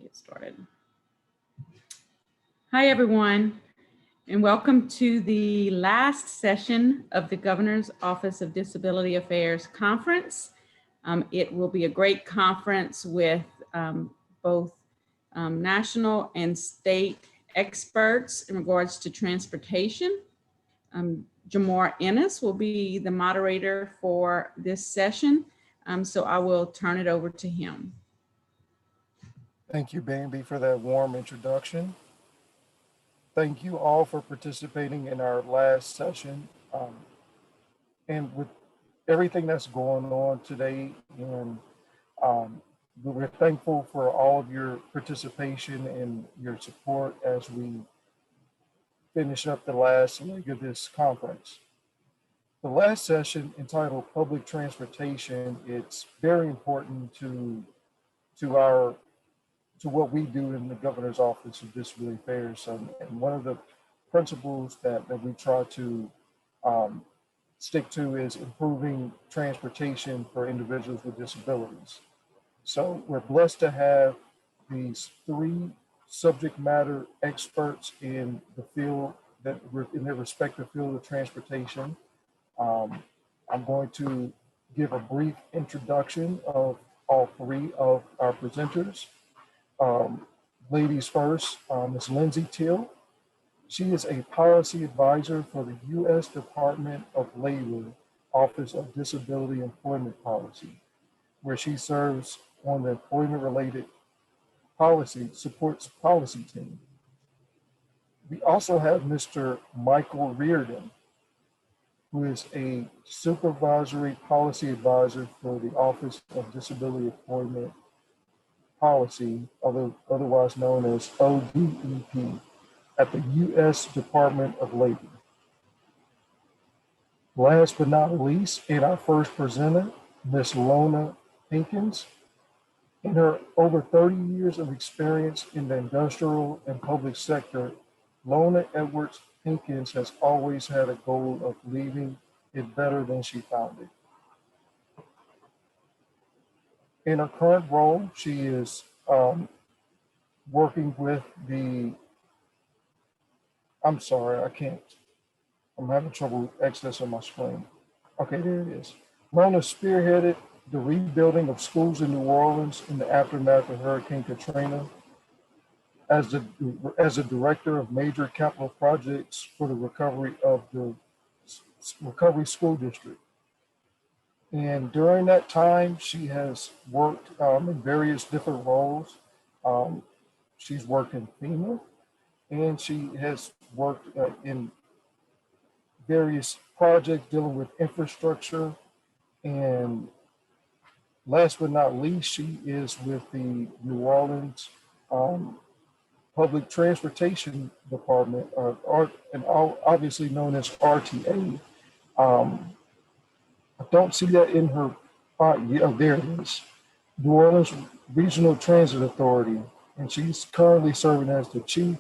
Get started. Hi, everyone, and welcome to the last session of the Governor's Office of Disability Affairs Conference. It will be a great conference with both national and state experts in regards to transportation. Jamar Ennis will be the moderator for this session, so I will turn it over to him. Thank you, Bambi, for that warm introduction. Thank you all for participating in our last session. And with everything that's going on today, and we're thankful for all of your participation and your support as we finish up the last leg of this conference. The last session, entitled Public Transportation, it's very important to what we do in the Governor's Office of Disability Affairs. And one of the principles that we try to stick to is improving transportation for individuals with disabilities. So we're blessed to have these three subject matter experts in the field that in their respective field of transportation. I'm going to give a brief introduction of all three of our presenters. Ladies first, Ms. Lindsey Teel. She is a policy advisor for the U.S. Department of Labor Office of Disability Employment Policy, where she serves on the employment-related supports policy team. We also have Mr. Michael Reardon, who is a supervisory policy advisor for the Office of Disability Employment Policy, otherwise known as ODEP, at the U.S. Department of Labor. Last but not least, in our first presenter, Ms. Lona Hankins. In her over 30 years of experience in the industrial and public sector, Lona Edwards Hankins has always had a goal of leaving it better than she found it. In her current role, she is working with I'm having trouble accessing my screen. Okay, there it is. Lona spearheaded the rebuilding of schools in New Orleans in the aftermath of Hurricane Katrina as a director of major capital projects for the recovery of the Recovery School District. And during that time, she has worked in various different roles. She's worked in FEMA, and she has worked in various projects dealing with infrastructure. And last but not least, she is with the New Orleans Public Transportation Department, and obviously known as RTA. I don't see that in her, there it is. New Orleans Regional Transit Authority, and she's currently serving as the Chief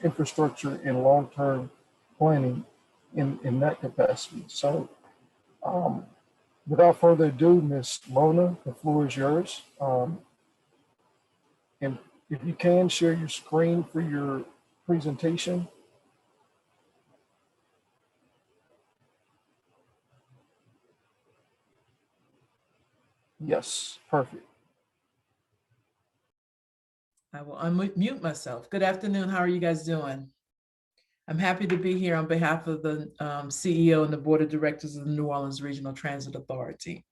Infrastructure and Long-Term Planning in that capacity. So without further ado, Ms. Lona, the floor is yours. And if you can, share your screen for your presentation. Yes, perfect. I will unmute myself. Good afternoon. How are you guys doing? I'm happy to be here on behalf of the CEO and the Board of Directors of the New Orleans Regional Transit Authority.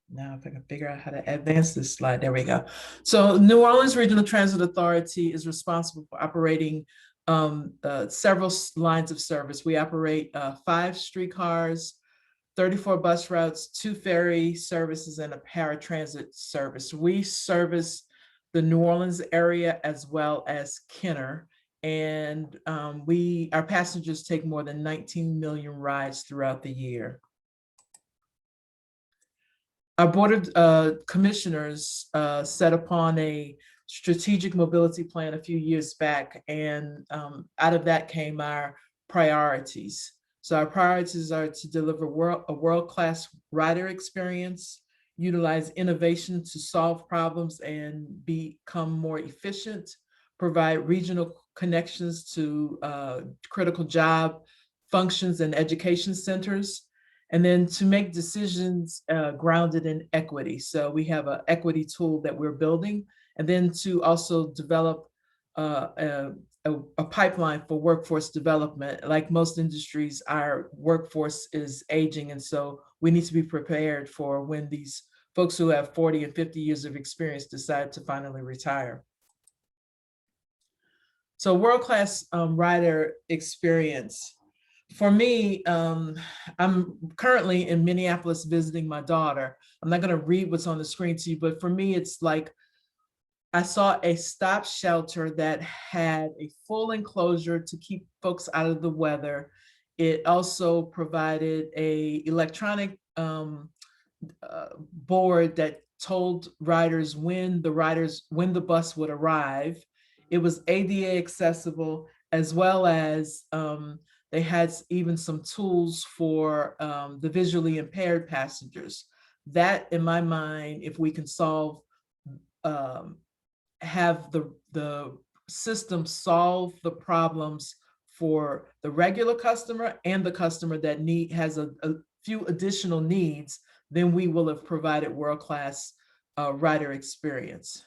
Now, if I can figure out how to advance this slide, there we go. So New Orleans Regional Transit Authority is responsible for operating several lines of service. We operate 5 streetcars, 34 bus routes, 2 ferry services, and a paratransit service. We service the New Orleans area as well as Kenner. And our passengers take more than 19 million rides throughout the year. Our Board of Commissioners set upon a strategic mobility plan a few years back, and out of that came our priorities. So our priorities are to deliver a world-class rider experience, utilize innovation to solve problems and become more efficient, provide regional connections to critical job functions and education centers, and then to make decisions grounded in equity. So we have an equity tool that we're building, and then to also develop a pipeline for workforce development. Like most industries, our workforce is aging, and so we need to be prepared for when these folks who have 40 and 50 years of experience decide to finally retire. So world-class rider experience. For me, I'm currently in Minneapolis visiting my daughter. I'm not going to read what's on the screen to you, but for me, it's like I saw a stop shelter that had a full enclosure to keep folks out of the weather. It also provided a electronic board that told riders when the bus would arrive. It was ADA accessible, as well as they had even some tools for the visually impaired passengers. That, in my mind, if we can have the system solve the problems for the regular customer and the customer that has a few additional needs, then we will have provided world-class rider experience.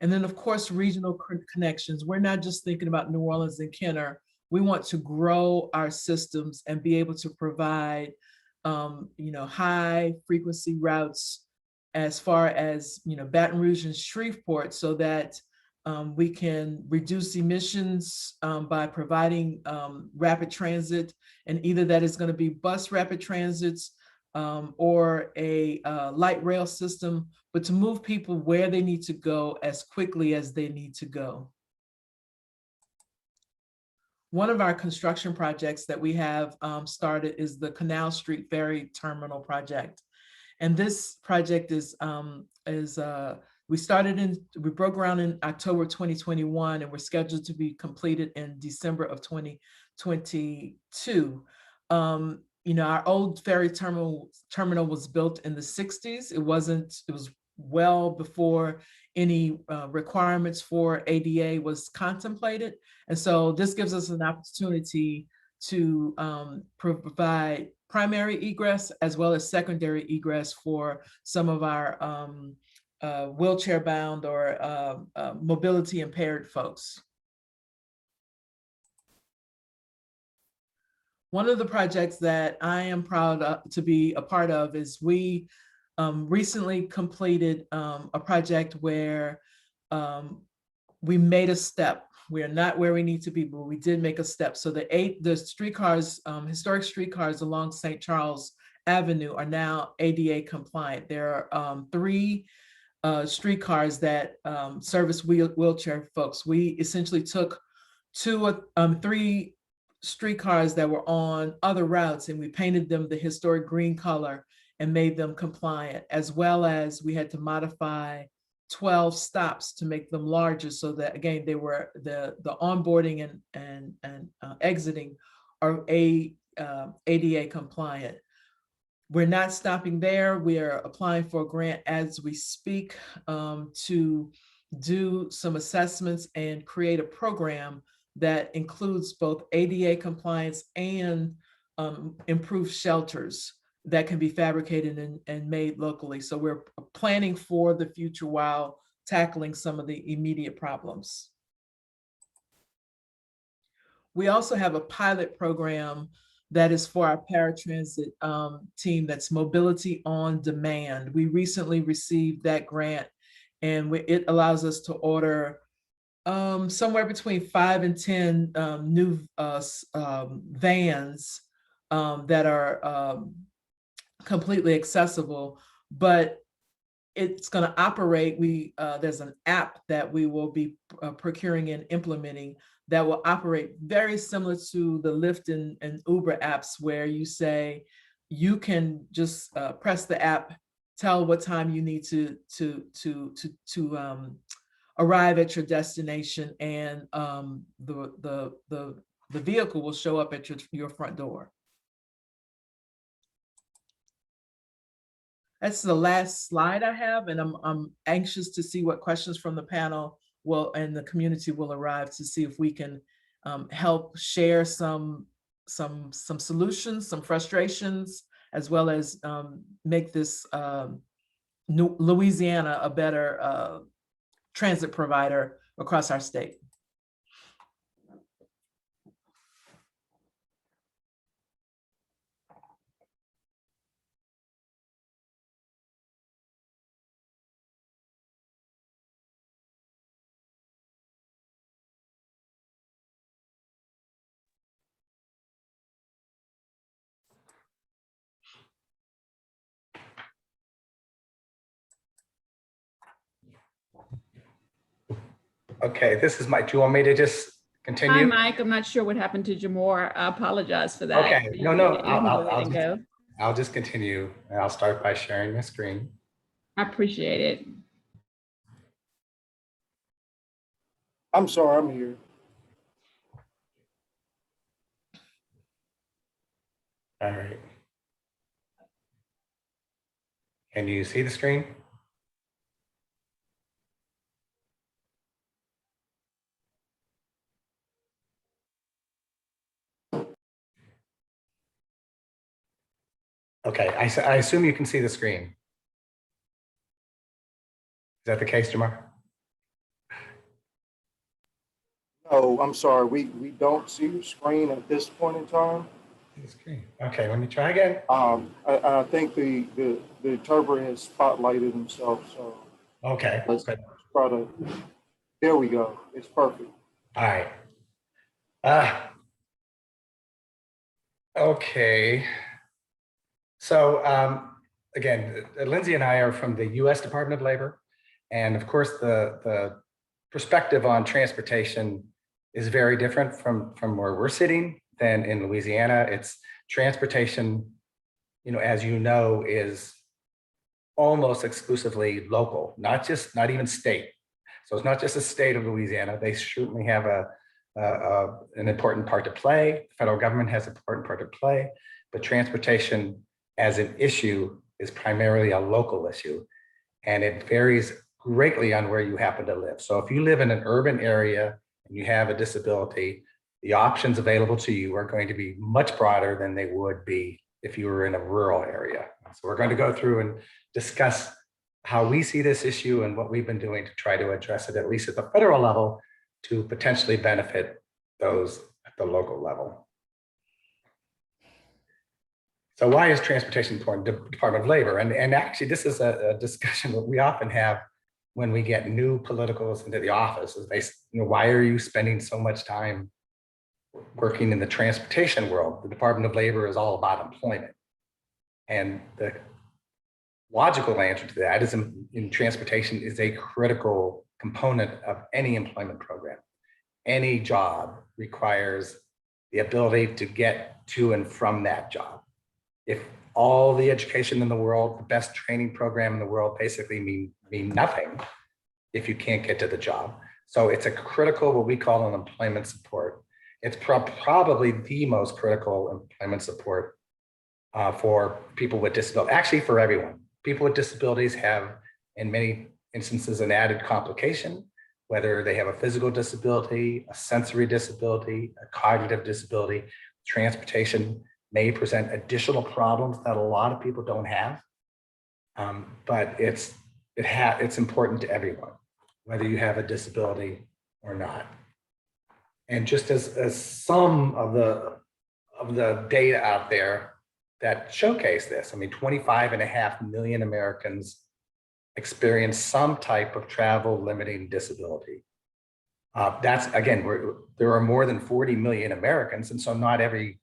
And then, of course, regional connections. We're not just thinking about New Orleans and Kenner. We want to grow our systems and be able to provide high frequency routes as far as Baton Rouge and Shreveport, so that we can reduce emissions by providing rapid transit, and either that is going to be bus rapid transits or a light rail system, but to move people where they need to go as quickly as they need to go. One of our construction projects that we have started is the Canal Street Ferry Terminal project. And this project we broke ground in October 2021, and we're scheduled to be completed in December of 2022. Our old ferry terminal was built in the 60s. It was well before any requirements for ADA was contemplated. And so this gives us an opportunity to provide primary egress as well as secondary egress for some of our wheelchair bound or mobility impaired folks. One of the projects that I am proud to be a part of is we recently completed a project where we made a step. We are not where we need to be, but we did make a step. So the streetcars, historic streetcars along St. Charles Avenue are now ADA compliant. There are 3 streetcars that service wheelchair folks. We essentially took 3 streetcars that were on other routes, and we painted them the historic green color and made them compliant, as well as we had to modify 12 stops to make them larger, so that again they were the onboarding and exiting are ADA compliant. We're not stopping there. We are applying for a grant as we speak to do some assessments and create a program that includes both ADA compliance and improved shelters that can be fabricated and made locally. So we're planning for the future while tackling some of the immediate problems. We also have a pilot program that is for our paratransit team, that's Mobility on Demand. We recently received that grant, and it allows us to order somewhere between 5 and 10 new vans that are completely accessible, but it's going to operate. There's an app that we will be procuring and implementing that will operate very similar to the Lyft and Uber apps, where you can just press the app, tell what time you need to arrive at your destination, and the the vehicle will show up at your front door. That's the last slide I have, and I'm anxious to see what questions from the panel and the community will arrive to see if we can help share some solutions, some frustrations, as well as make this Louisiana a better transit provider across our state. Okay, this is Mike. Do you want me to just continue? Hi, Mike. I'm not sure what happened to Jamor. I apologize for that. Okay, no, You can go ahead and go. I'll just continue. And I'll start by sharing my screen. I appreciate it. I'm sorry, I'm here. All right. Can you see the screen? Okay, I assume you can see the screen. Is that the case, Jamar? No, I'm sorry, we don't see your screen at this point in time. See the screen. Okay, let me try again. I think the interpreter has spotlighted himself, so Okay, let's good. try to, there we go, it's perfect. All right. Okay. So again, Lindsey and I are from the U.S. Department of Labor. And of course, the perspective on transportation is very different from where we're sitting than in Louisiana. It's transportation, as you know, is almost exclusively local, not even state. So it's not just the state of Louisiana. They certainly have an important part to play. The federal government has an important part to play, but transportation as an issue is primarily a local issue, and it varies greatly on where you happen to live. So if you live in an urban area and you have a disability, the options available to you are going to be much broader than they would be if you were in a rural area. So we're going to go through and discuss how we see this issue and what we've been doing to try to address it, at least at the federal level, to potentially benefit those at the local level. So why is transportation important to the Department of Labor? And actually, this is a discussion that we often have when we get new politicals into the office. Is they, why are you spending so much time working in the transportation world? The Department of Labor is all about employment. And the logical answer to that is in transportation is a critical component of any employment program. Any job requires the ability to get to and from that job. If all the education in the world, the best training program in the world basically mean nothing if you can't get to the job. So it's a critical, what we call an employment support. It's probably the most critical employment support for people with disabilities, actually for everyone. People with disabilities have, in many instances, an added complication, whether they have a physical disability, a sensory disability, a cognitive disability. Transportation may present additional problems that a lot of people don't have, but it's important to everyone, whether you have a disability or not. And just as some of the data out there that showcase this, 25.5 million Americans experience some type of travel limiting disability. That's, again, there are more than 40 million Americans, and so not every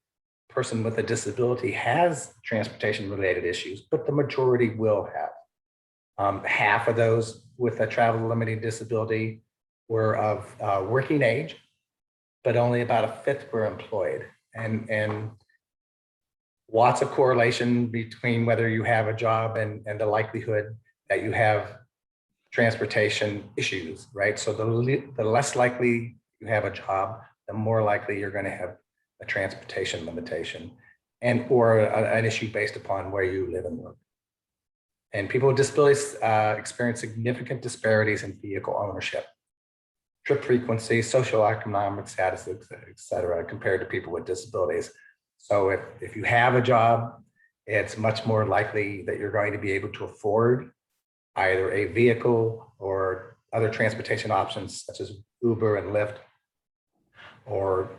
person with a disability has transportation related issues, but the majority will have. Half of those with a travel limiting disability were of working age, but only about a fifth were employed. And lots of correlation between whether you have a job and the likelihood that you have transportation issues, right? So the less likely you have a job, the more likely you're going to have a transportation limitation or an issue based upon where you live and work. And people with disabilities experience significant disparities in vehicle ownership, trip frequency, socioeconomic status, et cetera, compared to people with disabilities. So if you have a job, it's much more likely that you're going to be able to afford either a vehicle or other transportation options such as Uber and Lyft, or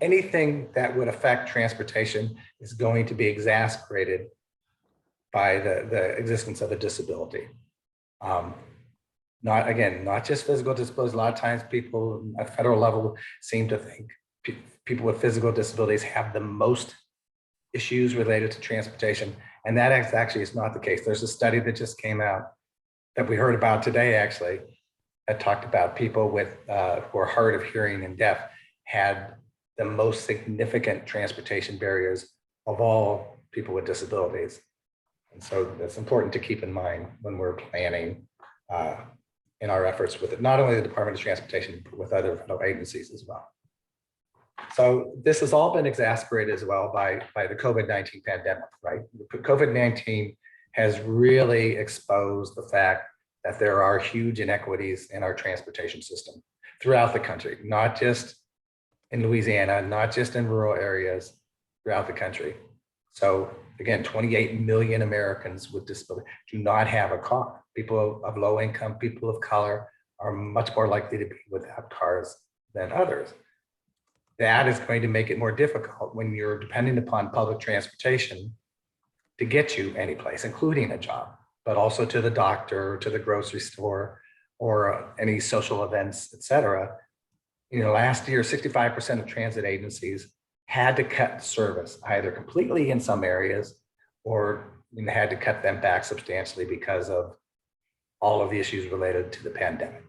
anything that would affect transportation is going to be exacerbated by the existence of a disability. Not just physical disabilities. A lot of times people at federal level seem to think people with physical disabilities have the most issues related to transportation. And that actually is not the case. There's a study that just came out that we heard about today, actually, that talked about people with who are hard of hearing and deaf had the most significant transportation barriers of all people with disabilities. And so that's important to keep in mind when we're planning in our efforts with not only the Department of Transportation, but with other federal agencies as well. So this has all been exacerbated as well by the COVID-19 pandemic, right? COVID-19 has really exposed the fact that there are huge inequities in our transportation system throughout the country, not just in Louisiana, not just in rural areas, throughout the country. So again, 28 million Americans with disability do not have a car. People of low income, people of color are much more likely to be without cars than others. That is going to make it more difficult when you're depending upon public transportation to get you any place, including a job, but also to the doctor, to the grocery store, or any social events, et cetera. Last year, 65% of transit agencies had to cut service either completely in some areas or had to cut them back substantially because of all of the issues related to the pandemic.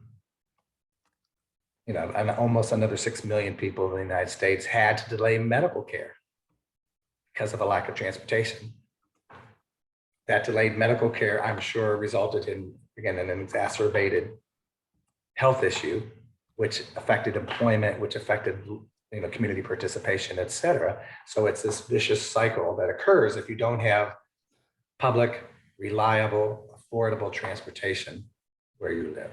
And almost another 6 million people in the United States had to delay medical care because of a lack of transportation. That delayed medical care, I'm sure, resulted in, again, an exacerbated health issue, which affected employment, which affected community participation, et cetera. So it's this vicious cycle that occurs if you don't have public, reliable, affordable transportation where you live.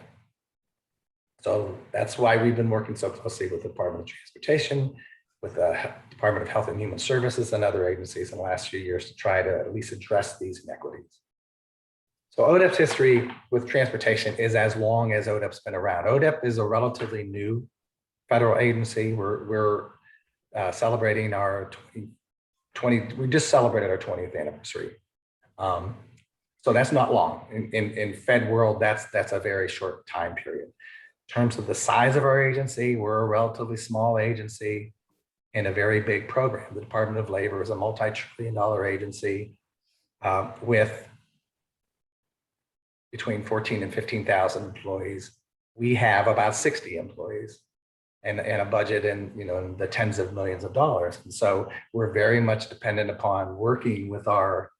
So that's why we've been working so closely with the Department of Transportation, with the Department of Health and Human Services and other agencies in the last few years to try to at least address these inequities. So ODEP's history with transportation is as long as ODEP's been around. ODEP is a relatively new federal agency. We're celebrating our we just celebrated our 20th anniversary. So that's not long. In Fed world, that's a very short time period. In terms of the size of our agency, we're a relatively small agency in a very big program. The Department of Labor is a multi-trillion-dollar agency with between 14 and 15,000 employees. We have about 60 employees and a budget in the tens of millions of dollars. And so we're very much dependent upon working with our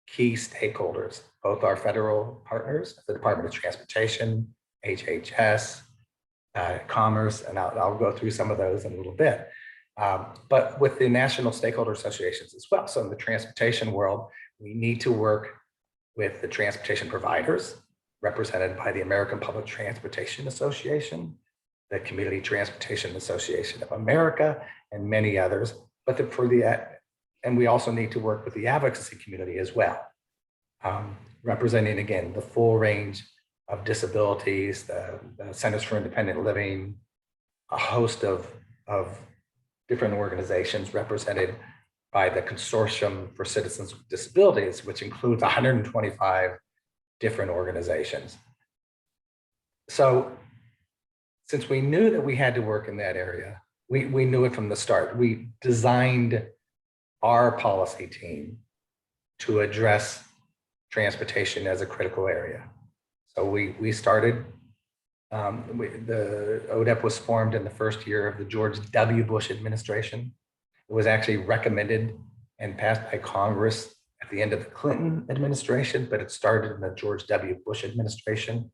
key stakeholders, both our federal partners, the Department of Transportation, HHS, Commerce, and I'll go through some of those in a little bit, but with the national stakeholder associations as well. So in the transportation world, we need to work with the transportation providers, represented by the American Public Transportation Association, the Community Transportation Association of America, and many others. But and we also need to work with the advocacy community as well, representing, again, the full range of disabilities, the Centers for Independent Living, a host of different organizations represented by the Consortium for Citizens with Disabilities, which includes 125 different organizations. So since we knew that we had to work in that area, we knew it from the start. We designed our policy team to address transportation as a critical area. So we started, the ODEP was formed in the first year of the George W. Bush administration. It was actually recommended and passed by Congress at the end of the Clinton administration, but it started in the George W. Bush administration.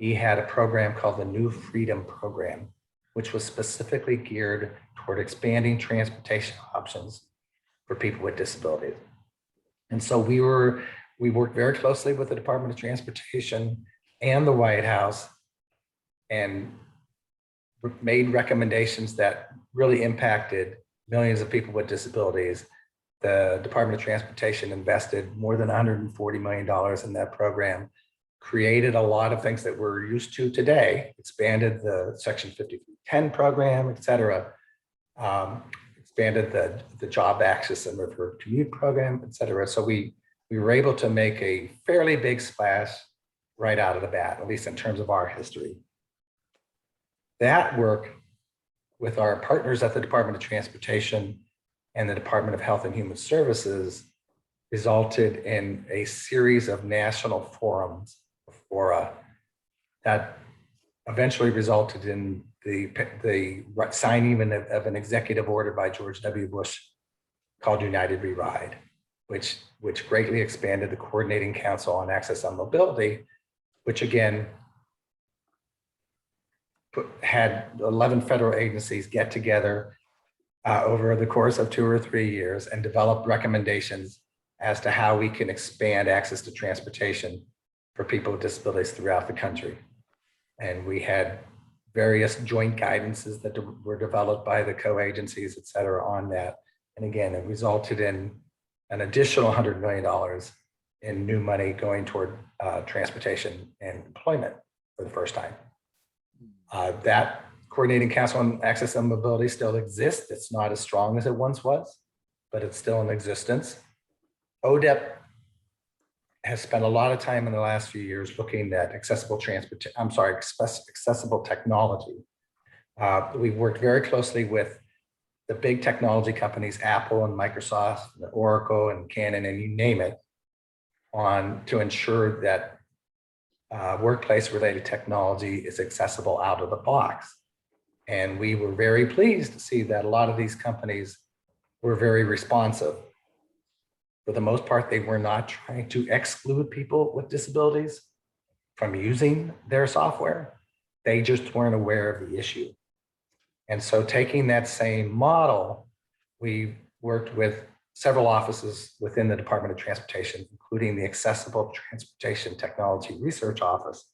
he had a program called the New Freedom Program, which was specifically geared toward expanding transportation options for people with disabilities. And so we worked very closely with the Department of Transportation and the White House and made recommendations that really impacted millions of people with disabilities. The Department of Transportation invested more than $140 million in that program, created a lot of things that we're used to today, expanded the Section 5310 program, et cetera, expanded the job access and refer commute program, et cetera. So we were able to make a fairly big splash right out of the bat, at least in terms of our history. That work with our partners at the Department of Transportation and the Department of Health and Human Services resulted in a series of national forums, fora, that eventually resulted in the signing of an executive order by George W. Bush called United We Ride, which greatly expanded the Coordinating Council on Access and Mobility, which again had 11 federal agencies get together over the course of 2 or 3 years and develop recommendations as to how we can expand access to transportation for people with disabilities throughout the country. And we had various joint guidances that were developed by the co-agencies, et cetera, on that. And again, it resulted in an additional $100 million in new money going toward transportation and employment for the first time. That Coordinating Council on Access and Mobility still exists. It's not as strong as it once was, but it's still in existence. Dept has spent a lot of time in the last few years looking at accessible technology. We've worked very closely with the big technology companies, Apple and Microsoft, and Oracle and Canon, and you name it, to ensure that workplace-related technology is accessible out of the box. And we were very pleased to see that a lot of these companies were very responsive. For the most part, they were not trying to exclude people with disabilities from using their software. They just weren't aware of the issue. And so taking that same model, we worked with several offices within the Department of Transportation, including the Accessible Transportation Technology Research Office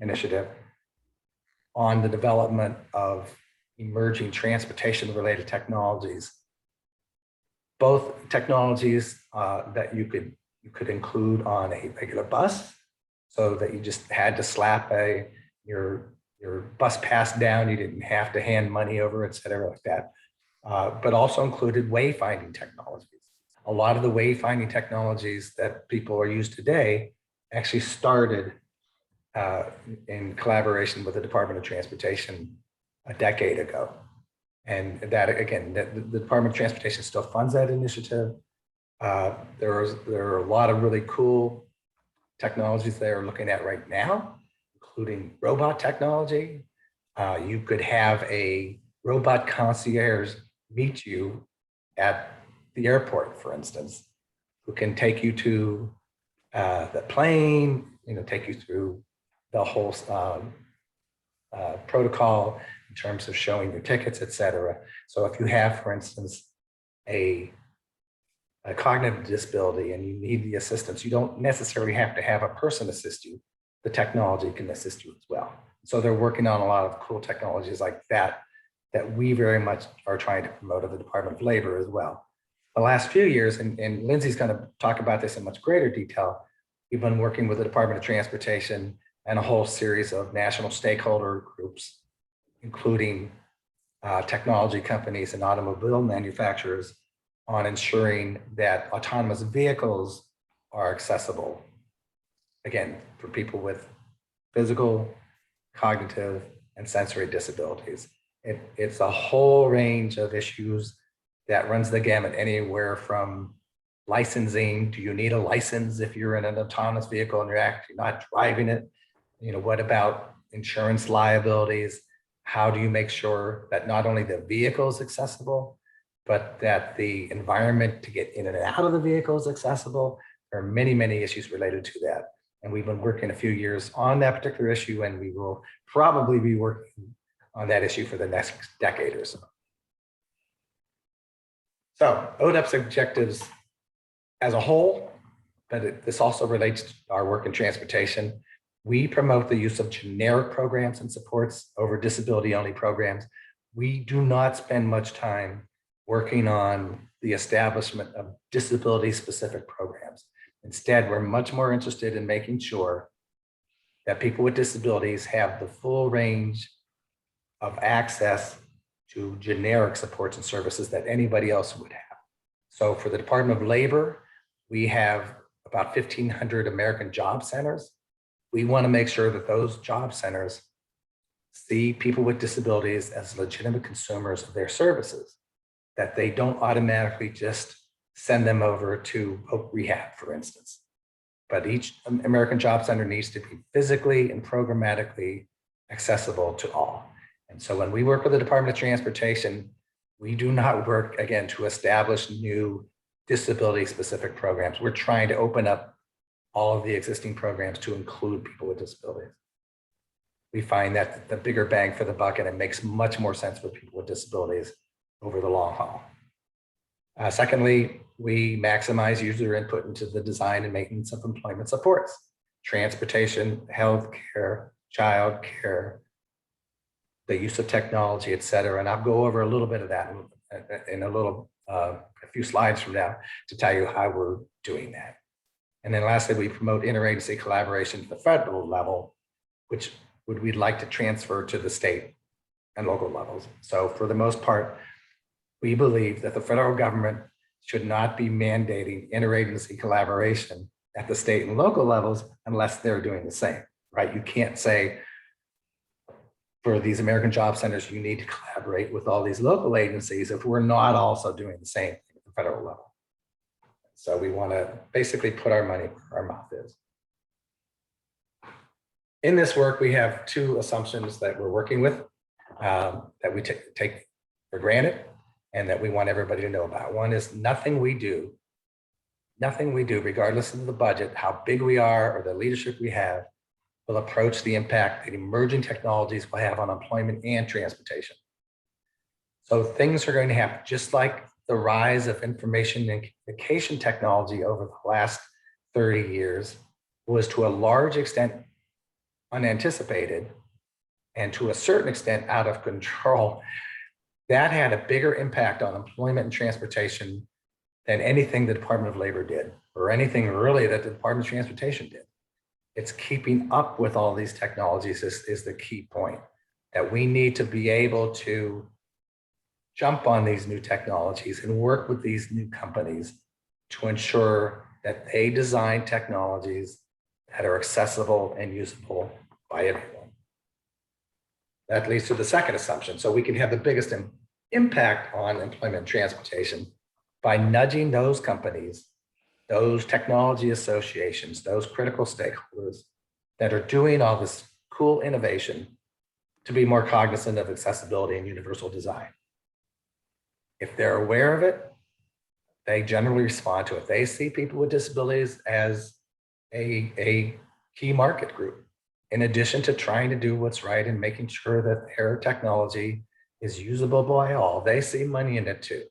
initiative on the development of emerging transportation-related technologies. Both technologies that you could include on a regular bus, so that you just had to slap your bus pass down, you didn't have to hand money over, et cetera, like that. But also included wayfinding technologies. A lot of the wayfinding technologies that people are used today actually started in collaboration with the Department of Transportation a decade ago. And that, again, the Department of Transportation still funds that initiative. There are a lot of really cool technologies they are looking at right now, including robot technology. You could have a robot concierge meet you at the airport, for instance, who can take you to the plane, take you through the whole protocol in terms of showing your tickets, et cetera. So if you have, for instance, a cognitive disability and you need the assistance, you don't necessarily have to have a person assist you. The technology can assist you as well. So they're working on a lot of cool technologies like that we very much are trying to promote at the Department of Labor as well. The last few years, and Lindsey's going to talk about this in much greater detail, we've been working with the Department of Transportation and a whole series of national stakeholder groups, including technology companies and automobile manufacturers, on ensuring that autonomous vehicles are accessible, again, for people with physical, cognitive, and sensory disabilities. It's a whole range of issues that runs the gamut, anywhere from licensing. Do you need a license if you're in an autonomous vehicle and you're actually not driving it? What about insurance liabilities? How do you make sure that not only the vehicle is accessible, but that the environment to get in and out of the vehicle is accessible? There are many, many issues related to that. And we've been working a few years on that particular issue, and we will probably be working on that issue for the next decade or so. So ODEP's objectives as a whole, but this also relates to our work in transportation. We promote the use of generic programs and supports over disability-only programs. We do not spend much time working on the establishment of disability-specific programs. Instead, we're much more interested in making sure that people with disabilities have the full range of access to generic supports and services that anybody else would have. So for the Department of Labor, we have about 1,500 American Job Centers. We want to make sure that those job centers see people with disabilities as legitimate consumers of their services, that they don't automatically just send them over to rehab, for instance. But each American Job Center needs to be physically and programmatically accessible to all. And so when we work with the Department of Transportation, we do not work, again, to establish new disability-specific programs. We're trying to open up all of the existing programs to include people with disabilities. We find that the bigger bang for the buck, and it makes much more sense for people with disabilities over the long haul. Secondly, we maximize user input into the design and maintenance of employment supports, transportation, healthcare, childcare, the use of technology, et cetera. And I'll go over a little bit of that in a few slides from now to tell you how we're doing that. And then lastly, we promote interagency collaboration at the federal level, which we'd like to transfer to the state and local levels. So for the most part, we believe that the federal government should not be mandating interagency collaboration at the state and local levels unless they're doing the same, right? You can't say for these American Job Centers, you need to collaborate with all these local agencies if we're not also doing the same thing at the federal level. So we want to basically put our money where our mouth is. In this work, we have two assumptions that we're working with that we take for granted and that we want everybody to know about. One is nothing we do, regardless of the budget, how big we are or the leadership we have, will approach the impact that emerging technologies will have on employment and transportation. So things are going to happen, just like the rise of information and communication technology over the last 30 years was to a large extent unanticipated and to a certain extent out of control. That had a bigger impact on employment and transportation than anything the Department of Labor did, or anything really that the Department of Transportation did. It's keeping up with all these technologies is the key point, that we need to be able to jump on these new technologies and work with these new companies to ensure that they design technologies that are accessible and usable by everyone. That leads to the second assumption. So we can have the biggest impact on employment and transportation by nudging those companies, those technology associations, those critical stakeholders that are doing all this cool innovation to be more cognizant of accessibility and universal design. If they're aware of it, they generally respond to it. They see people with disabilities as a key market group, in addition to trying to do what's right and making sure that their technology is usable by all. They see money in it too.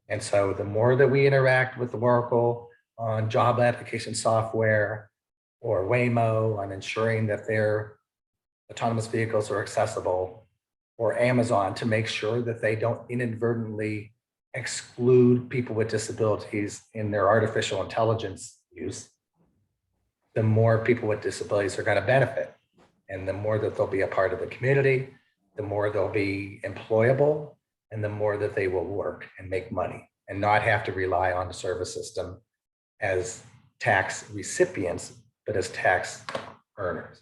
And so the more that we interact with Oracle on job application software or Waymo on ensuring that their autonomous vehicles are accessible, or Amazon to make sure that they don't inadvertently exclude people with disabilities in their artificial intelligence use, the more people with disabilities are going to benefit. And the more that they'll be a part of the community, the more they'll be employable, and the more that they will work and make money and not have to rely on the service system as tax recipients, but as tax earners.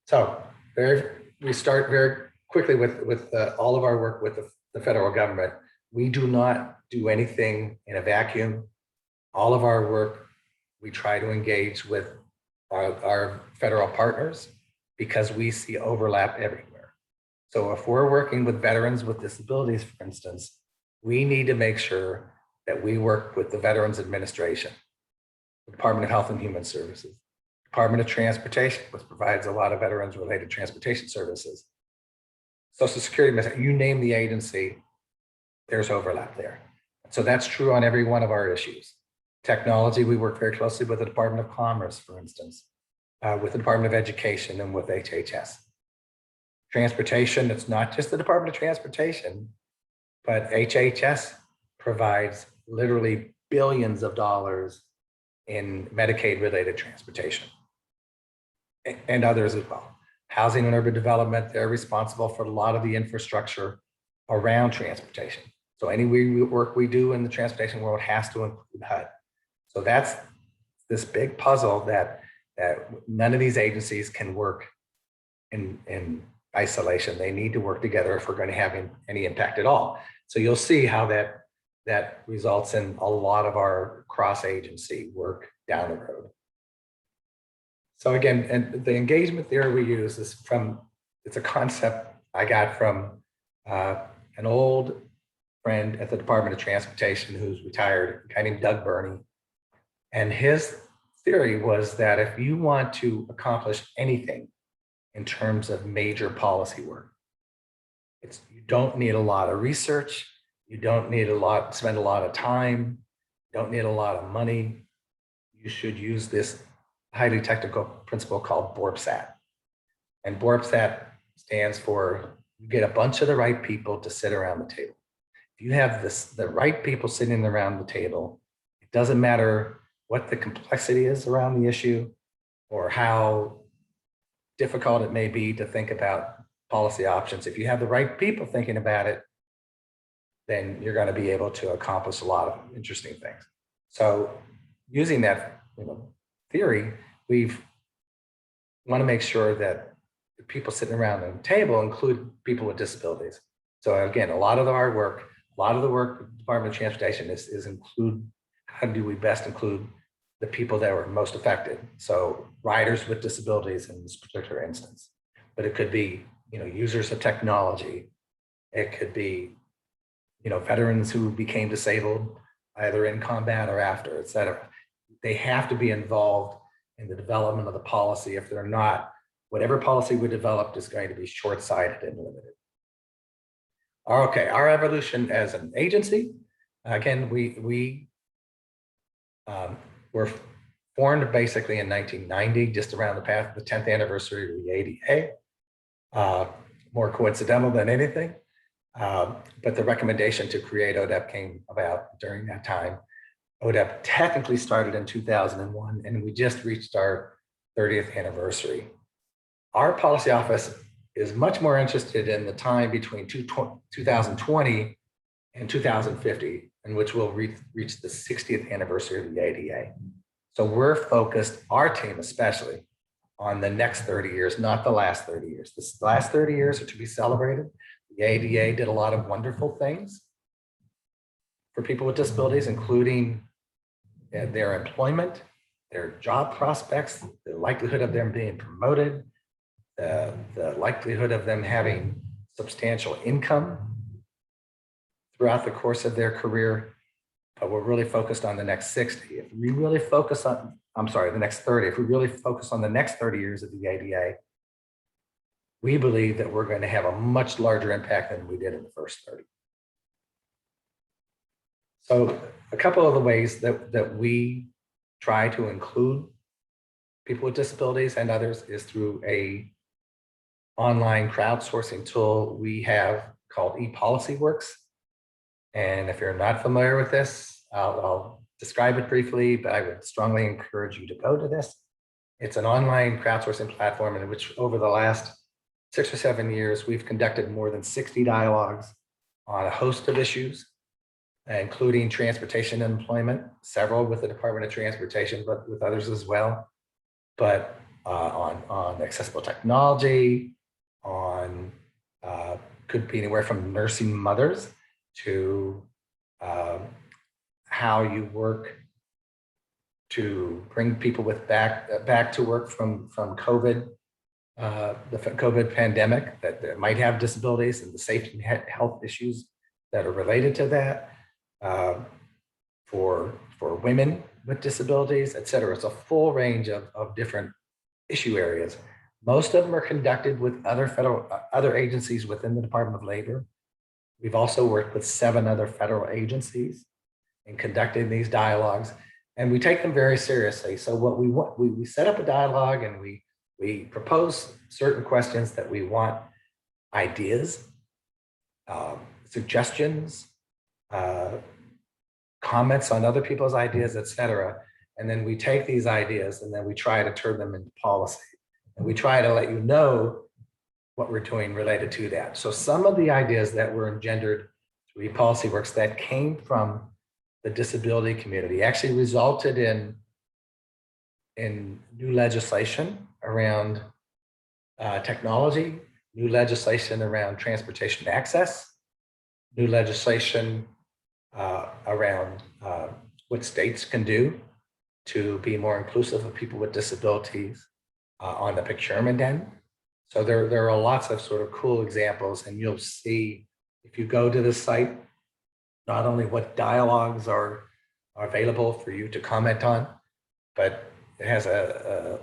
So we start very quickly with all of our work with the federal government. We do not do anything in a vacuum. All of our work, we try to engage with our federal partners because we see overlap everywhere. So if we're working with veterans with disabilities, for instance, we need to make sure that we work with the Veterans Administration. the Department of Health and Human Services, Department of Transportation, which provides a lot of veterans-related transportation services, Social Security, you name the agency, there's overlap there. So that's true on every one of our issues. Technology, we work very closely with the Department of Commerce, for instance, with the Department of Education and with HHS. Transportation, it's not just the Department of Transportation, but HHS provides literally billions of dollars in Medicaid-related transportation and others as well. Housing and urban development, they're responsible for a lot of the infrastructure around transportation. So any work we do in the transportation world has to include HUD. So that's this big puzzle that none of these agencies can work in isolation. They need to work together if we're going to have any impact at all. So you'll see how that results in a lot of our cross-agency work down the road. So again, and the engagement theory we use is it's a concept I got from an old friend at the Department of Transportation who's retired, a guy named Doug Burney. And his theory was that if you want to accomplish anything in terms of major policy work, you don't need a lot of research, you don't need spend a lot of time, you don't need a lot of money. You should use this highly technical principle called BORPSAT. And BORPSAT stands for you get a bunch of the right people to sit around the table. If you have the right people sitting around the table, it doesn't matter what the complexity is around the issue or how difficult it may be to think about policy options. If you have the right people thinking about it, then you're going to be able to accomplish a lot of interesting things. So using that theory, we want to make sure that the people sitting around the table include people with disabilities. So again, a lot of our work, a lot of the work with the Department of Transportation is include, how do we best include the people that were most affected? So riders with disabilities in this particular instance, but it could be, users of technology. It could be, veterans who became disabled either in combat or after, et cetera. They have to be involved in the development of the policy. If they're not, whatever policy we developed is going to be short-sighted and limited. Okay, our evolution as an agency, again, we were formed basically in 1990, just around the 10th anniversary of the ADA. More coincidental than anything. But the recommendation to create ODEP came about during that time. ODEP technically started in 2001, and we just reached our 30th anniversary. Our policy office is much more interested in the time between 2020 and 2050, in which we'll reach the 60th anniversary of the ADA. So we're focused, our team especially, on the next 30 years, not the last 30 years. The last 30 years are to be celebrated. The ADA did a lot of wonderful things for people with disabilities, including their employment, their job prospects, the likelihood of them being promoted, the likelihood of them having substantial income throughout the course of their career. But we're really focused on the next 60. If we really focus on, the next 30, if we really focus on the next 30 years of the ADA, we believe that we're going to have a much larger impact than we did in the first 30. So a couple of the ways that we try to include people with disabilities and others is through a online crowdsourcing tool we have called ePolicyWorks. And if you're not familiar with this, I'll describe it briefly, but I would strongly encourage you to go to this. It's an online crowdsourcing platform in which over the last 6 or 7 years, we've conducted more than 60 dialogues on a host of issues, including transportation and employment, several with the Department of Transportation, but with others as well. But on accessible technology, on could be anywhere from nursing mothers to how you work to bring people back to work from COVID, the COVID pandemic that might have disabilities, and the safety and health issues that are related to that. For women with disabilities, et cetera. It's a full range of different issue areas. Most of them are conducted with other agencies within the Department of Labor. We've also worked with 7 other federal agencies in conducting these dialogues, and we take them very seriously. So what we want, we set up a dialogue, and we propose certain questions that we want ideas, suggestions, comments on other people's ideas, et cetera. And then we take these ideas and then we try to turn them into policy. And we try to let you know what we're doing related to that. So some of the ideas that were engendered through ePolicy Works that came from the disability community actually resulted in new legislation around technology, new legislation around transportation access, new legislation around what states can do to be more inclusive of people with disabilities on the procurement end. So there are lots of sort of cool examples, and you'll see if you go to the site, not only what dialogues are available for you to comment on, but it has a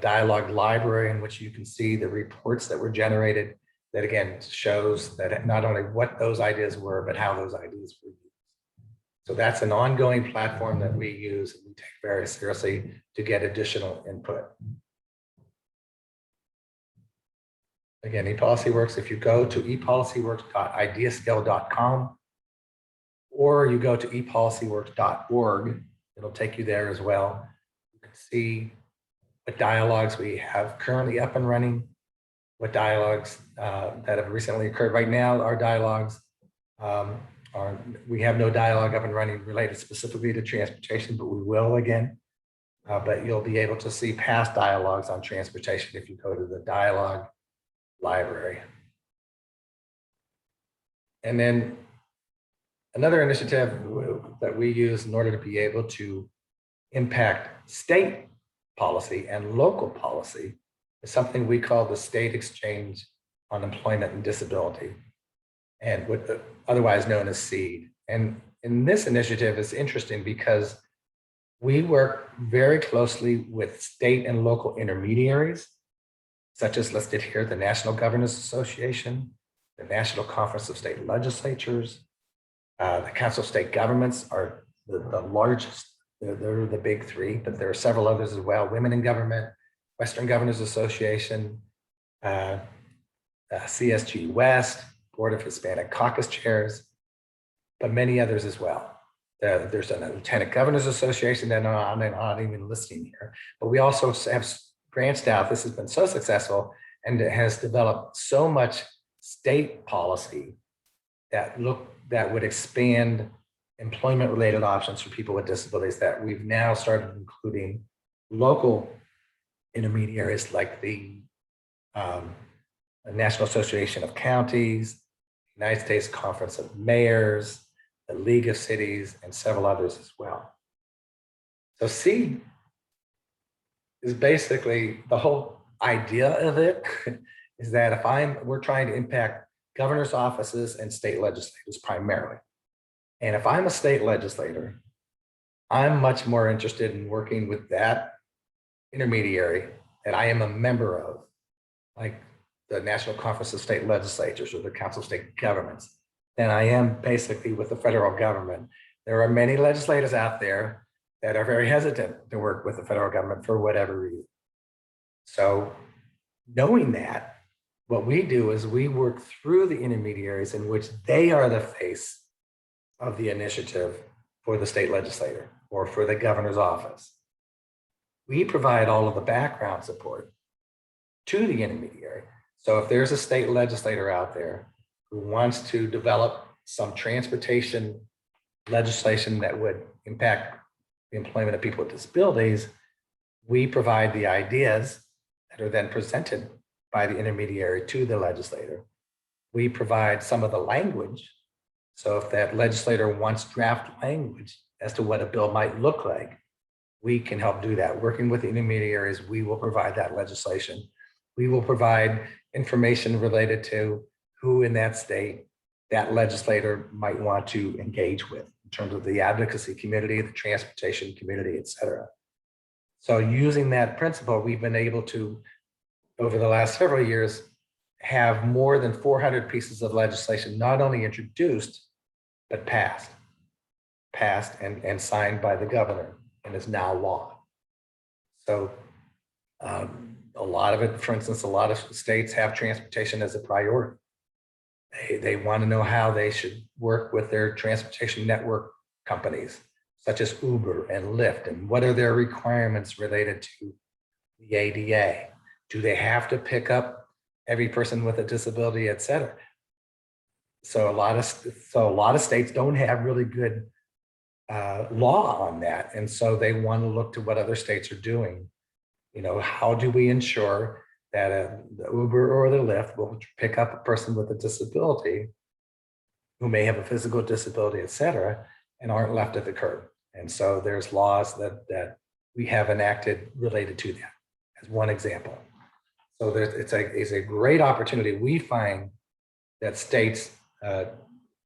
dialogue library in which you can see the reports that were generated that again shows that not only what those ideas were, but how those ideas were used. So that's an ongoing platform that we use and we take very seriously to get additional input. Again, ePolicy Works, if you go to epolicyworks.ideascale.com or you go to epolicyworks.org, it'll take you there as well. You can see what dialogues we have currently up and running, what dialogues that have recently occurred. Right now, our dialogues we have no dialogue up and running related specifically to transportation, but we will again. But you'll be able to see past dialogues on transportation if you go to the dialogue library. And then another initiative that we use in order to be able to impact state policy and local policy is something we call the State Exchange on Employment and Disability, and what otherwise known as SEED. And in this initiative is interesting because we work very closely with state and local intermediaries, such as listed here, the National Governors Association, the National Conference of State Legislatures, the Council of State Governments are the largest. They're the big 3, but there are several others as well. Women in Government, Western Governors Association, CSG West, Board of Hispanic Caucus Chairs, but many others as well. There's a Lieutenant Governors Association that I'm not even listing here, but we also have branched out. This has been so successful and it has developed so much state policy that would expand employment-related options for people with disabilities that we've now started including local intermediaries like the National Association of Counties, United States Conference of Mayors, the League of Cities, and several others as well. So SEED is basically the whole idea of it is that if we're trying to impact governor's offices and state legislators primarily. And if I'm a state legislator, I'm much more interested in working with that intermediary that I am a member of, like the National Conference of State Legislatures or the Council of State Governments, than I am basically with the federal government. There are many legislators out there that are very hesitant to work with the federal government for whatever reason. So knowing that, what we do is we work through the intermediaries in which they are the face of the initiative for the state legislator or for the governor's office. We provide all of the background support to the intermediary. So if there's a state legislator out there who wants to develop some transportation legislation that would impact the employment of people with disabilities, we provide the ideas that are then presented by the intermediary to the legislator. We provide some of the language. So if that legislator wants draft language as to what a bill might look like, we can help do that. Working with the intermediaries, we will provide that legislation. We will provide information related to who in that state that legislator might want to engage with, terms of the advocacy community, the transportation community, et cetera. So using that principle, we've been able to, over the last several years, have more than 400 pieces of legislation not only introduced, but passed and signed by the governor and is now law. So a lot of it, for instance, a lot of states have transportation as a priority. They want to know how they should work with their transportation network companies, such as Uber and Lyft, and what are their requirements related to the ADA? Do they have to pick up every person with a disability, et cetera? So a lot of states don't have really good law on that, and so they want to look to what other states are doing. You know, how do we ensure that the Uber or the Lyft will pick up a person with a disability who may have a physical disability, et cetera, and aren't left at the curb? And so there's laws that we have enacted related to that, as one example. So it's a great opportunity we find that states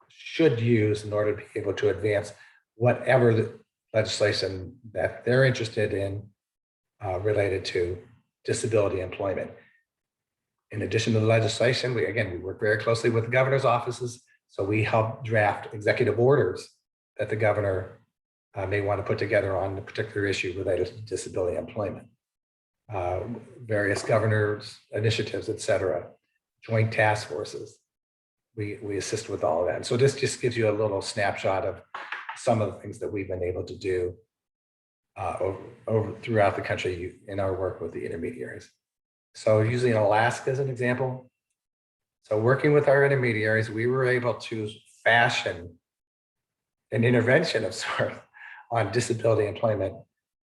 should use in order to be able to advance whatever the legislation that they're interested in related to disability employment. In addition to the legislation, we work very closely with the governor's offices. So we help draft executive orders that the governor may want to put together on a particular issue related to disability employment. Various governors' initiatives, et cetera, joint task forces. We assist with all of that. And so this just gives you a little snapshot of some of the things that we've been able to do over throughout the country in our work with the intermediaries. So using Alaska as an example. So working with our intermediaries, we were able to fashion an intervention of sorts on disability employment,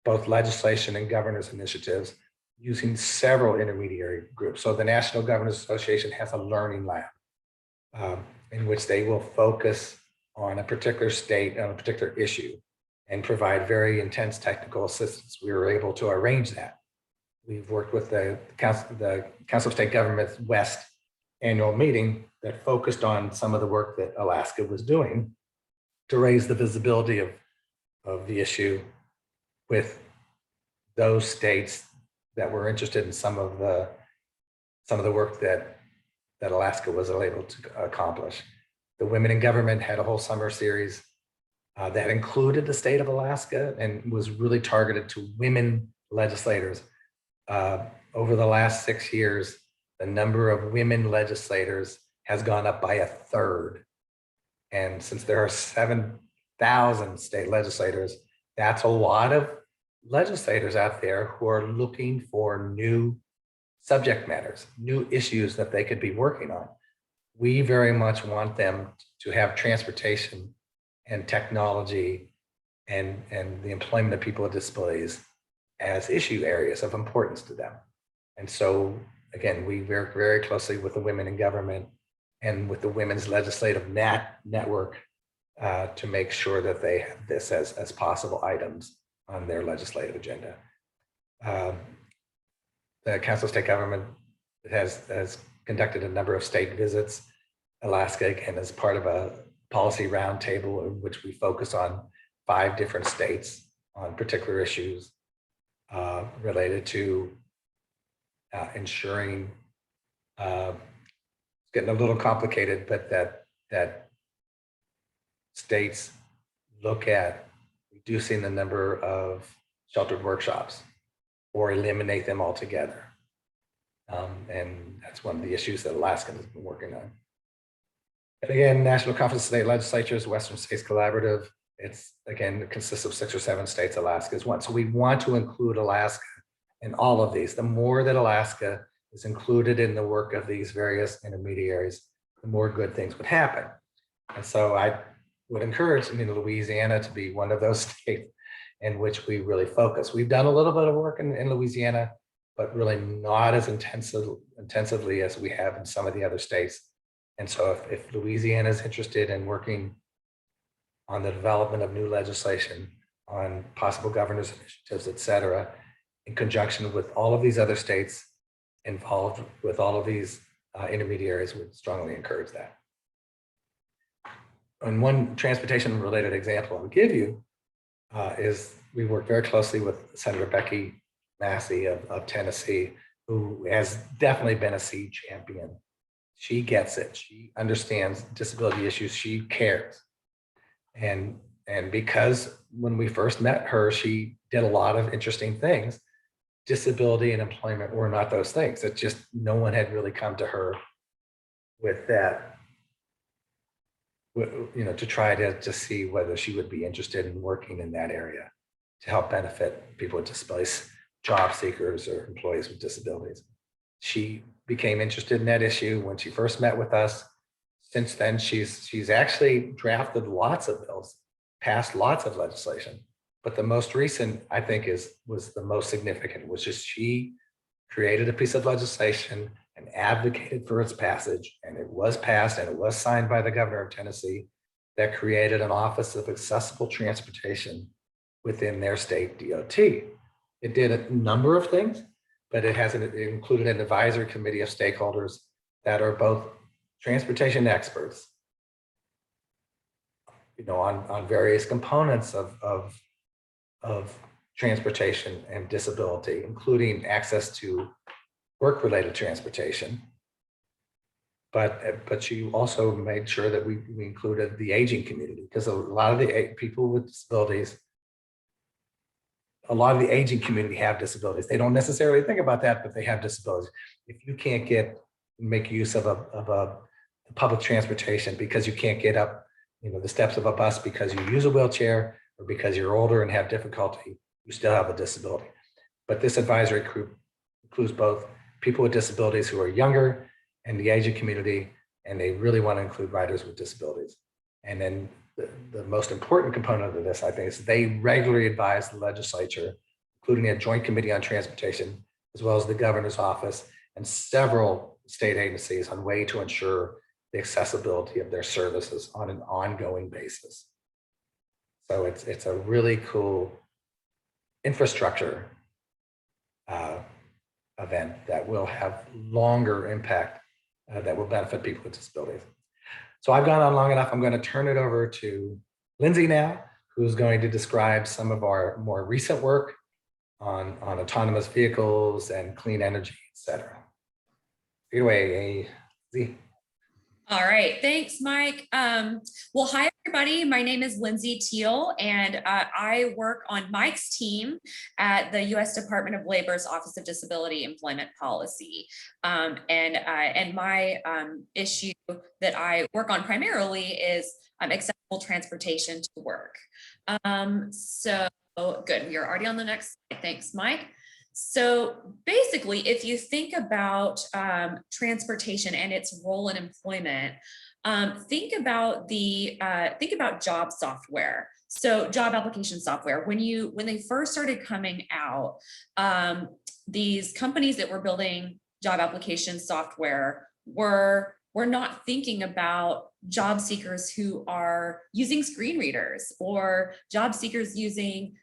both legislation and governors' initiatives, using several intermediary groups. So the National Governors Association has a learning lab in which they will focus on a particular state, on a particular issue, and provide very intense technical assistance. We were able to arrange that. We've worked with the Council of State Governments West annual meeting that focused on some of the work that Alaska was doing to raise the visibility of the issue with those states that were interested in some of the work that Alaska was able to accomplish. The Women in Government had a whole summer series that included the state of Alaska and was really targeted to women legislators. Over the last 6 years, the number of women legislators has gone up by 1/3. And since there are 7,000 state legislators, that's a lot of legislators out there who are looking for new subject matters, new issues that they could be working on. We very much want them to have transportation and technology and the employment of people with disabilities as issue areas of importance to them. And so, again, we work very closely with the Women in Government and with the Women's Legislative Network to make sure that they have this as possible items on their legislative agenda. The Council of State Government has conducted a number of state visits. Alaska, again, is part of a policy roundtable in which we focus on 5 different states on particular issues related to ensuring, it's getting a little complicated, but that states look at reducing the number of sheltered workshops or eliminate them altogether. And that's one of the issues that Alaska has been working on. And again, National Conference of State Legislatures, Western States Collaborative, it's again, it consists of 6 or 7 states, Alaska is one. So we want to include Alaska in all of these. The more that Alaska is included in the work of these various intermediaries, the more good things would happen. And so I would encourage Louisiana to be one of those states in which we really focus. We've done a little bit of work in Louisiana, but really not as intensively as we have in some of the other states. And so if Louisiana is interested in working on the development of new legislation, on possible governors initiatives, et cetera, in conjunction with all of these other states involved with all of these intermediaries, would strongly encourage that. And one transportation related example I'll give you is we work very closely with Senator Becky Massey of Tennessee, who has definitely been a seed champion. She gets it. She understands disability issues. She cares. And because when we first met her, she did a lot of interesting things. Disability and employment were not those things. It just, no one had really come to her with that, you know, to try to see whether she would be interested in working in that area to help benefit people with disabilities, job seekers or employees with disabilities. She became interested in that issue when she first met with us. Since then, she's actually drafted lots of bills, passed lots of legislation. But the most recent, I think, was the most significant, which is she created a piece of legislation and advocated for its passage, and it was passed and it was signed by the governor of Tennessee, that created an Office of Accessible Transportation within their state DOT. It did a number of things, but it included an advisory committee of stakeholders that are both transportation experts, you know, on various components of transportation and disability, including access to work-related transportation. But she also made sure that we included the aging community, because a lot of the people with disabilities, a lot of the aging community have disabilities. They don't necessarily think about that, but they have disabilities. If you can't make use of a public transportation because you can't get up, you know, the steps of a bus because you use a wheelchair or because you're older and have difficulty, you still have a disability. But this advisory group includes both people with disabilities who are younger and the aging community, and they really want to include riders with disabilities. And then the most important component of this, I think, is they regularly advise the legislature, including a joint committee on transportation, as well as the governor's office and several state agencies, on way to ensure the accessibility of their services on an ongoing basis. So it's a really cool infrastructure event that will have longer impact that will benefit people with disabilities. So I've gone on long enough. I'm going to turn it over to Lindsey now, who's going to describe some of our more recent work on autonomous vehicles and clean energy, et cetera. Take it away, Lindsey. All right, thanks, Mike. Well, hi, everybody. My name is Lindsey Teel, and I work on Mike's team at the U.S. Department of Labor's Office of Disability Employment Policy. And my issue that I work on primarily is accessible transportation to work. So good, we are already on the next slide. Thanks, Mike. So basically, if you think about transportation and its role in employment, think about job software. So job application software. When they first started coming out, these companies that were building job application software were not thinking about job seekers who are using screen readers or job seekers using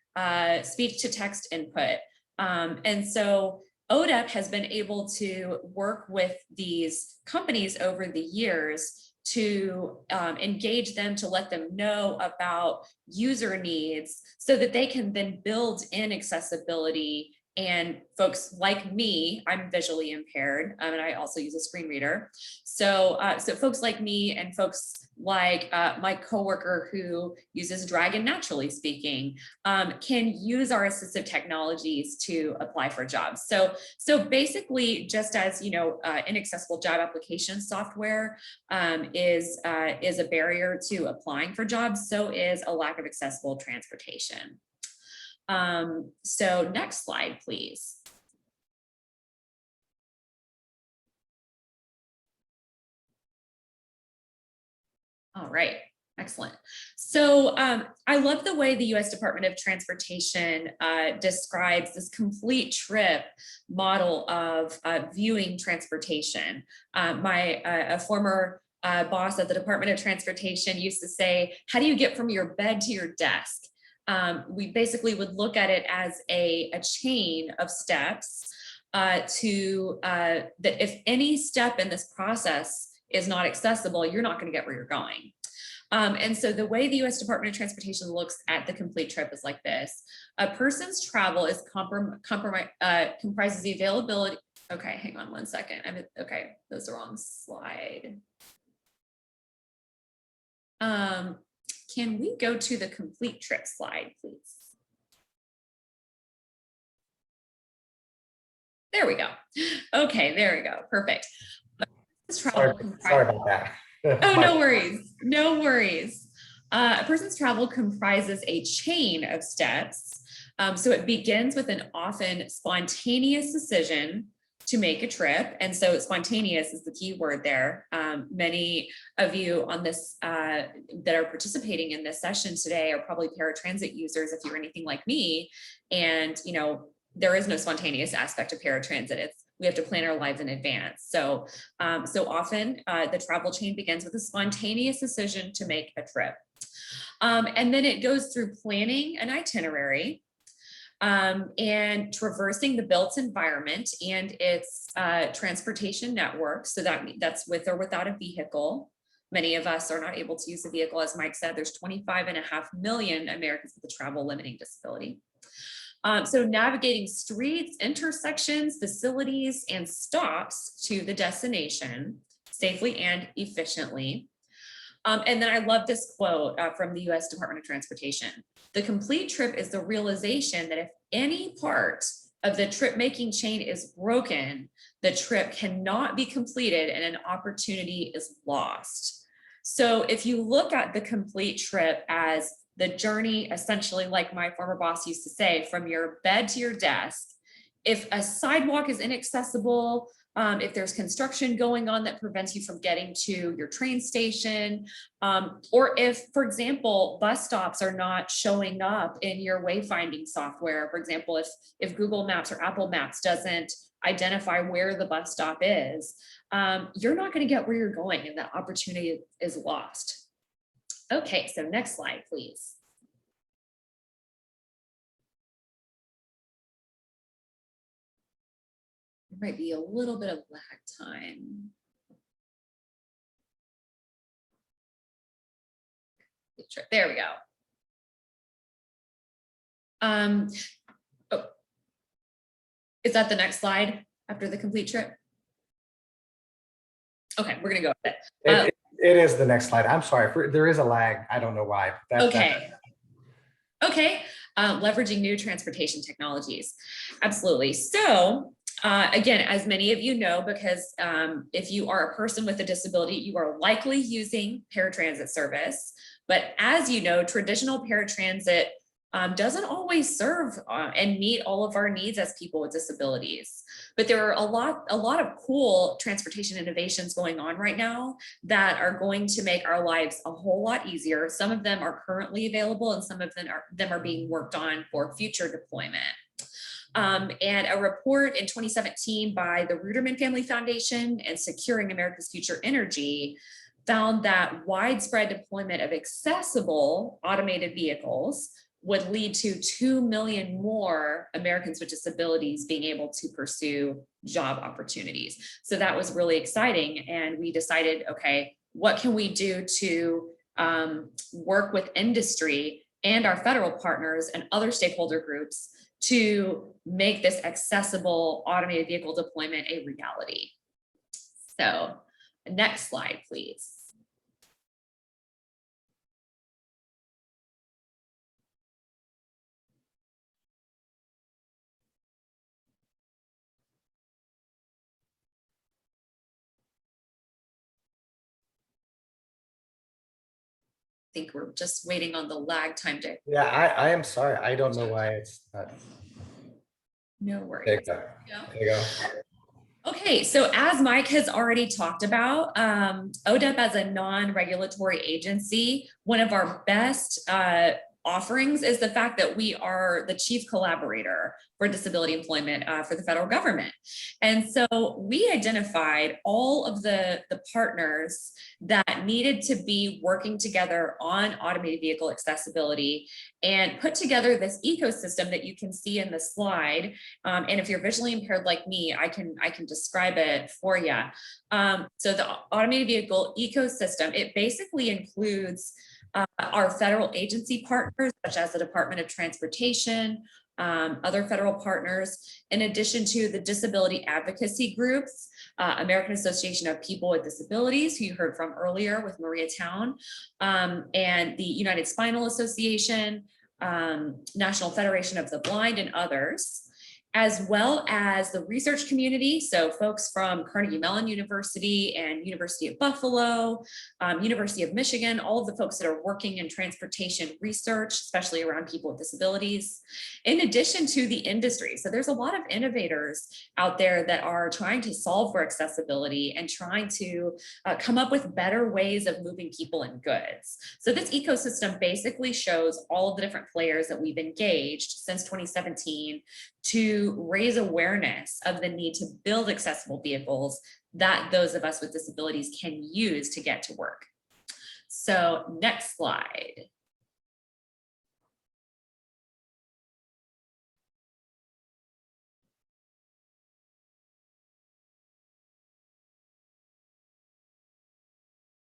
speech to text input. And so Dept has been able to work with these companies over the years to engage them, to let them know about user needs so that they can then build in accessibility. And folks like me, I'm visually impaired, and I also use a screen reader. So folks like me and folks like my coworker who uses Dragon Naturally Speaking can use our assistive technologies to apply for jobs. So basically, just as inaccessible job application software is a barrier to applying for jobs, so is a lack of accessible transportation. So next slide, please. All right, excellent. So I love the way the U.S. Department of Transportation describes this complete trip model of viewing transportation. A former boss at the Department of Transportation used to say, how do you get from your bed to your desk? We basically would look at it as a chain of steps that if any step in this process is not accessible, you're not going to get where you're going. And so the way the U.S. Department of Transportation looks at the complete trip is like this. A person's travel is comprises the availability. Okay, hang on one second. Okay, that's the wrong slide. Can we go to the complete trip slide, please? There we go. Okay, there we go. Perfect. Sorry about that. Oh, no worries. No worries. A person's travel comprises a chain of steps. So it begins with an often spontaneous decision to make a trip. And so spontaneous is the key word there. Many of you on this that are participating in this session today are probably paratransit users if you're anything like me. And, you know, there is no spontaneous aspect of paratransit. We have to plan our lives in advance. So, so often the travel chain begins with a spontaneous decision to make a trip. And then it goes through planning an itinerary, and traversing the built environment and its transportation network. So that's with or without a vehicle. Many of us are not able to use a vehicle. As Mike said, there's 25.5 million Americans with a travel limiting disability. So navigating streets, intersections, facilities, and stops to the destination safely and efficiently. And then I love this quote from the U.S. Department of Transportation. The complete trip is the realization that if any part of the trip making chain is broken, the trip cannot be completed and an opportunity is lost. So if you look at the complete trip as the journey, essentially, like my former boss used to say, from your bed to your desk, if a sidewalk is inaccessible, if there's construction going on that prevents you from getting to your train station, or if, for example, bus stops are not showing up in your wayfinding software, for example, if Google Maps or Apple Maps doesn't identify where the bus stop is, you're not going to get where you're going and that opportunity is lost. Okay, so next slide, please. There might be a little bit of lag time. There we go. Oh, is that the next slide after the complete trip? Okay, we're gonna go with it. It is the next slide. I'm sorry, there is a lag. I don't know why. Okay. Leveraging new transportation technologies. Absolutely. So again, as many of you know, because if you are a person with a disability, you are likely using paratransit service. But as you know, traditional paratransit doesn't always serve and meet all of our needs as people with disabilities. But there are a lot of cool transportation innovations going on right now that are going to make our lives a whole lot easier. Some of them are currently available and some of them are being worked on for future deployment. And a report in 2017 by the Reardon Family Foundation and Securing America's Future Energy found that widespread deployment of accessible automated vehicles would lead to 2 million more Americans with disabilities being able to pursue job opportunities. So that was really exciting. And we decided, okay, what can we do to work with industry and our federal partners and other stakeholder groups to make this accessible automated vehicle deployment a reality? So next slide, please. I think we're just waiting on the lag time to. Yeah, I am sorry. I don't know why it's not. No worries. There you go. Okay, so as Mike has already talked about, ODEP as a non-regulatory agency, one of our best offerings is the fact that we are the chief collaborator for disability employment for the federal government. And so we identified all of the partners that needed to be working together on automated vehicle accessibility and put together this ecosystem that you can see in the slide. And if you're visually impaired like me, I can describe it for you. So the automated vehicle ecosystem, it basically includes our federal agency partners, such as the Department of Transportation, other federal partners, in addition to the disability advocacy groups, American Association of People with Disabilities, who you heard from earlier with Maria Town, and the United Spinal Association, National Federation of the Blind, and others, as well as the research community. So folks from Carnegie Mellon University and University of Buffalo, University of Michigan, all of the folks that are working in transportation research, especially around people with disabilities, in addition to the industry. So there's a lot of innovators out there that are trying to solve for accessibility and trying to come up with better ways of moving people and goods. So this ecosystem basically shows all of the different players that we've engaged since 2017 to raise awareness of the need to build accessible vehicles that those of us with disabilities can use to get to work. So next slide.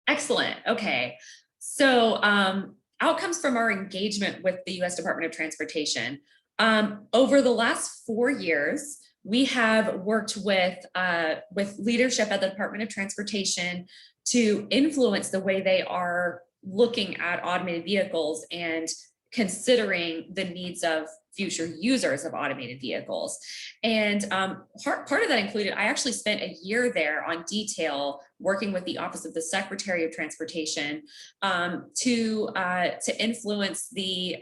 Excellent. Okay. So outcomes from our engagement with the U.S. Department of Transportation. Over the last 4 years, we have worked with leadership at the Department of Transportation to influence the way they are looking at automated vehicles and considering the needs of future users of automated vehicles. And part of that included, I actually spent a year there on detail working with the Office of the Secretary of Transportation to influence the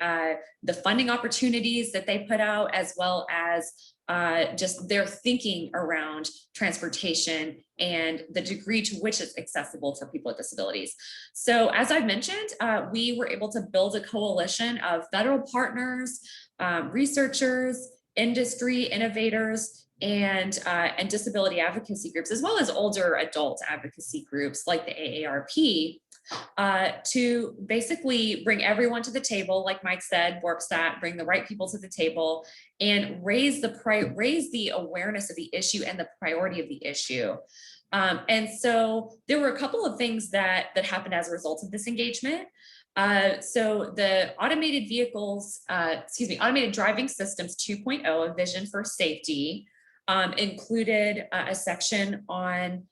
funding opportunities that they put out, as well as just their thinking around transportation and the degree to which it's accessible for people with disabilities. So as I've mentioned, we were able to build a coalition of federal partners, researchers, industry innovators, and disability advocacy groups, as well as older adult advocacy groups like the AARP, to basically bring everyone to the table, like Mike said, WarpStat, bring the right people to the table, and raise the awareness of the issue and the priority of the issue. And so there were a couple of things that happened as a result of this engagement. So the automated vehicles, automated driving systems 2.0, a vision for safety, included a section on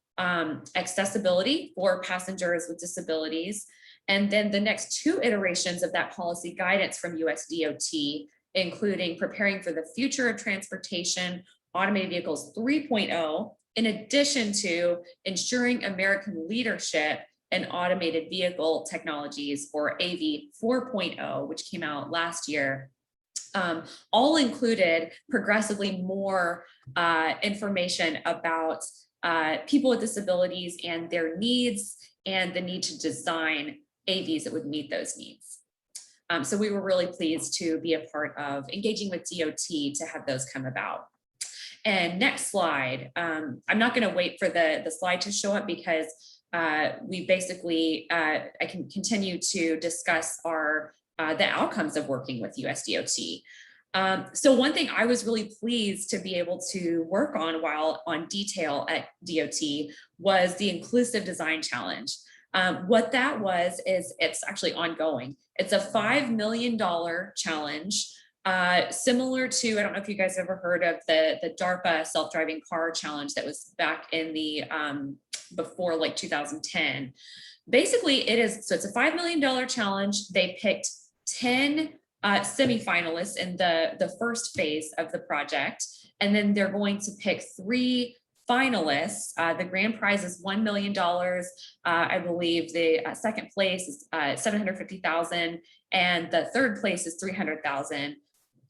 accessibility for passengers with disabilities. And then the next 2 iterations of that policy guidance from US DOT, including preparing for the future of transportation, automated vehicles 3.0, in addition to ensuring American leadership and automated vehicle technologies, or AV 4.0, which came out last year, all included progressively more information about people with disabilities and their needs, and the need to design AVs that would meet those needs. So we were really pleased to be a part of engaging with DOT to have those come about. And next slide. I'm not going to wait for the slide to show up, because we basically, I can continue to discuss the outcomes of working with US DOT. So one thing I was really pleased to be able to work on while on detail at DOT was the Inclusive Design Challenge. What that was is, it's actually ongoing. It's a $5 million challenge, similar to, I don't know if you guys ever heard of the DARPA self-driving car challenge that was back in the, before like 2010. Basically it is, so it's a $5 million challenge. They picked 10 semifinalists in the first phase of the project. And then they're going to pick 3 finalists. The grand prize is $1 million. I believe the second place is $750,000, and the third place is $300,000,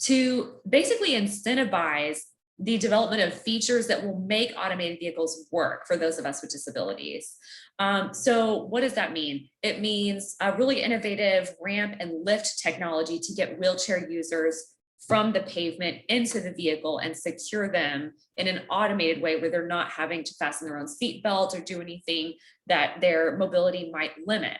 to basically incentivize the development of features that will make automated vehicles work for those of us with disabilities. So what does that mean? It means a really innovative ramp and lift technology to get wheelchair users from the pavement into the vehicle and secure them in an automated way where they're not having to fasten their own seatbelt or do anything that their mobility might limit.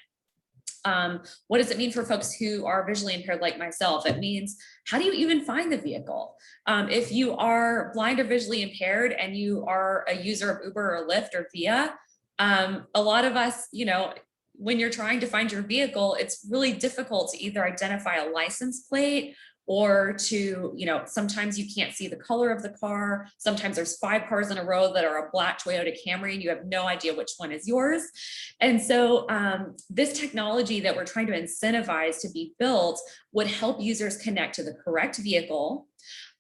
What does it mean for folks who are visually impaired like myself? It means, how do you even find the vehicle? If you are blind or visually impaired and you are a user of Uber or Lyft or Via, a lot of us, you know, when you're trying to find your vehicle, it's really difficult to either identify a license plate or to, you know, sometimes you can't see the color of the car. Sometimes there's 5 cars in a row that are a black Toyota Camry and you have no idea which one is yours. And so this technology that we're trying to incentivize to be built would help users connect to the correct vehicle,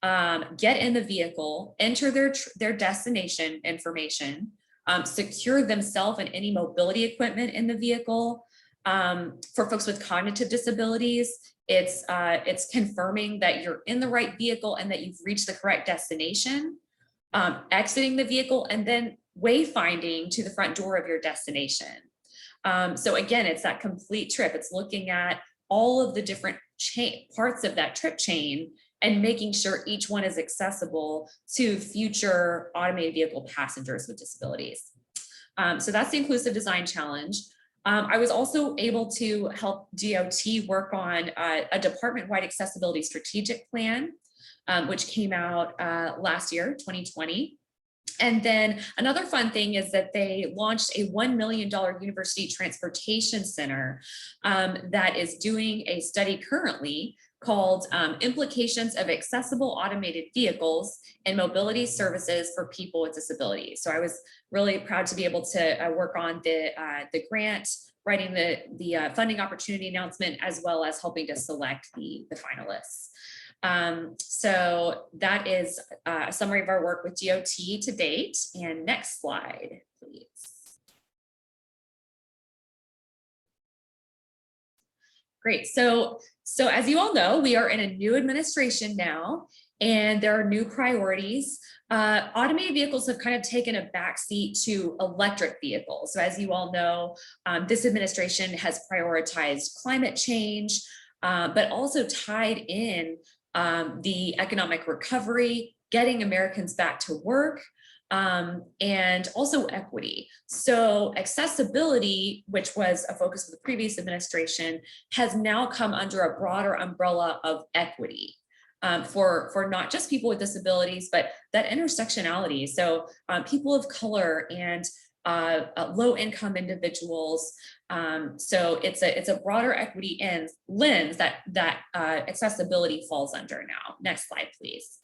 get in the vehicle, enter their destination information, secure themselves and any mobility equipment in the vehicle. For folks with cognitive disabilities, it's confirming that you're in the right vehicle and that you've reached the correct destination, exiting the vehicle, and then wayfinding to the front door of your destination. So again, it's that complete trip. It's looking at all of the different parts of that trip chain and making sure each one is accessible to future automated vehicle passengers with disabilities. So that's the Inclusive Design Challenge. I was also able to help DOT work on a department-wide accessibility strategic plan, which came out last year, 2020. And then another fun thing is that they launched a $1 million university transportation center that is doing a study currently called Implications of Accessible Automated Vehicles and Mobility Services for People with Disabilities. So I was really proud to be able to work on the grant, writing the funding opportunity announcement, as well as helping to select the finalists. So that is a summary of our work with DOT to date. And next slide, please. Great. So as you all know, we are in a new administration now, and there are new priorities. Automated vehicles have kind of taken a backseat to electric vehicles. So as you all know, this administration has prioritized climate change, but also tied in the economic recovery, getting Americans back to work, and also equity. So accessibility, which was a focus of the previous administration, has now come under a broader umbrella of equity for not just people with disabilities, but that intersectionality. So people of color and low-income individuals. So it's a broader equity lens that accessibility falls under now. Next slide, please.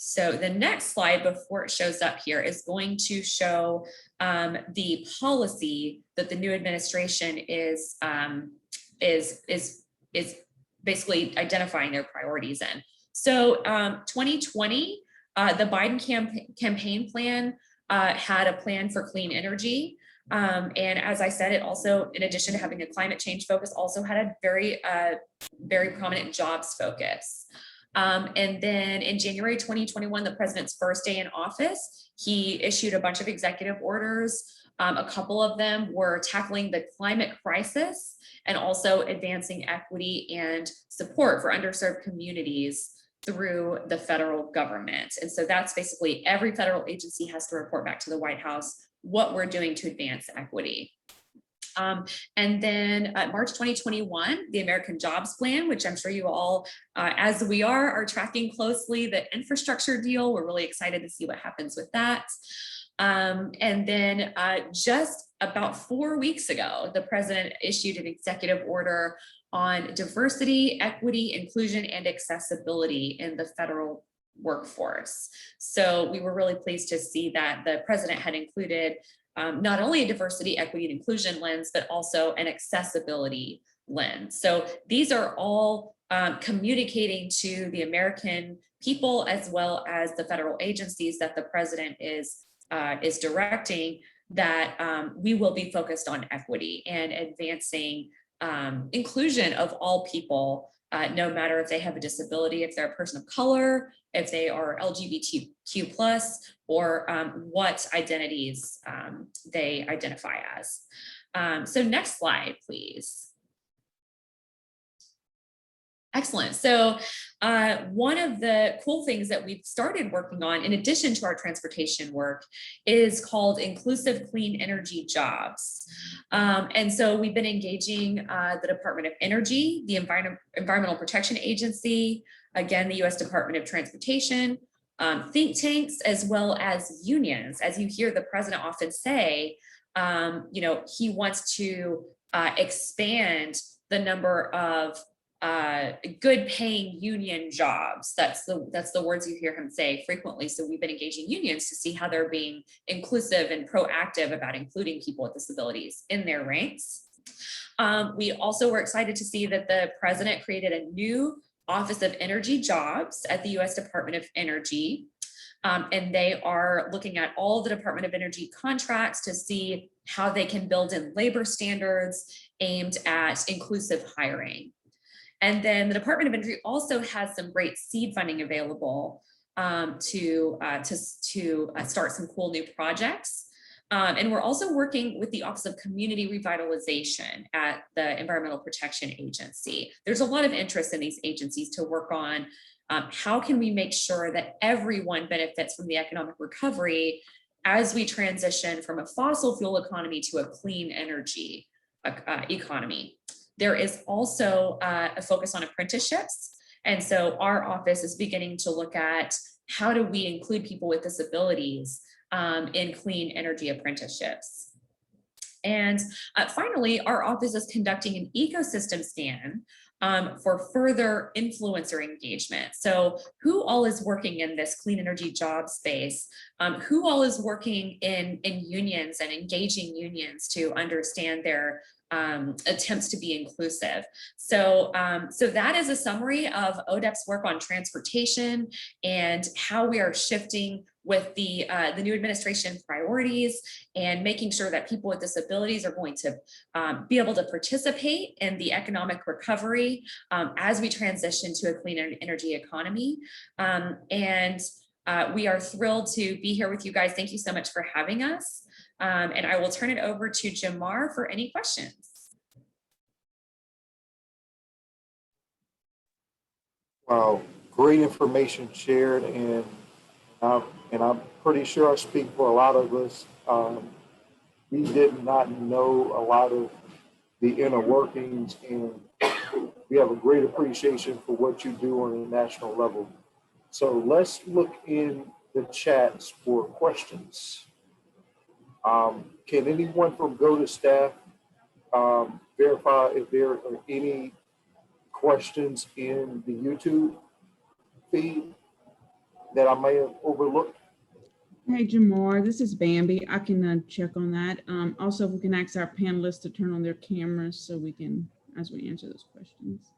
So the next slide before it shows up here is going to show the policy that the new administration is basically identifying their priorities in. So 2020, the Biden campaign plan had a plan for clean energy. And as I said, it also, in addition to having a climate change focus, also had a very prominent jobs focus. And then in January 2021, the president's first day in office, he issued a bunch of executive orders. A couple of them were tackling the climate crisis and also advancing equity and support for underserved communities through the federal government. And so that's basically every federal agency has to report back to the White House what we're doing to advance equity. And then March 2021, the American Jobs Plan, which I'm sure you all, as we are tracking closely, the infrastructure deal. We're really excited to see what happens with that. And then just about 4 weeks ago, the president issued an executive order on diversity, equity, inclusion, and accessibility in the federal workforce. So we were really pleased to see that the president had included not only a diversity, equity, and inclusion lens, but also an accessibility lens. So these are all communicating to the American people as well as the federal agencies that the president is directing that we will be focused on equity and advancing inclusion of all people, no matter if they have a disability, if they're a person of color, if they are LGBTQ+, or what identities they identify as. So next slide, please. Excellent. So one of the cool things that we've started working on, in addition to our transportation work, is called Inclusive Clean Energy Jobs. And so we've been engaging the Department of Energy, the Environmental Protection Agency, again, the U.S. Department of Transportation, think tanks, as well as unions. As you hear the president often say, you know, he wants to expand the number of good paying union jobs. That's the words you hear him say frequently. So we've been engaging unions to see how they're being inclusive and proactive about including people with disabilities in their ranks. We also were excited to see that the president created a new Office of Energy Jobs at the U.S. Department of Energy. And they are looking at all the Department of Energy contracts to see how they can build in labor standards aimed at inclusive hiring. And then the Department of Energy also has some great seed funding available to start some cool new projects. And we're also working with the Office of Community Revitalization at the Environmental Protection Agency. There's a lot of interest in these agencies to work on how can we make sure that everyone benefits from the economic recovery as we transition from a fossil fuel economy to a clean energy economy. There is also a focus on apprenticeships. And so our office is beginning to look at how do we include people with disabilities in clean energy apprenticeships. And finally, our office is conducting an ecosystem scan for further influencer engagement. So who all is working in this clean energy job space? Who all is working in unions and engaging unions to understand their attempts to be inclusive. So, so that is a summary of ODEP's work on transportation and how we are shifting with the new administration priorities and making sure that people with disabilities are going to be able to participate in the economic recovery as we transition to a clean energy economy. We are thrilled to be here with you guys. Thank you so much for having us. And I will turn it over to Jamar for any questions. Wow, great information shared, and I'm pretty sure I speak for a lot of us. We did not know a lot of the inner workings, and we have a great appreciation for what you do on a national level. So let's look in the chats for questions. Can anyone from Go to Staff verify if there are any questions in the YouTube feed that I may have overlooked? Hey, Jamar, this is Bambi. I can check on that. Also, if we can ask our panelists to turn on their cameras so we can, as we answer those questions.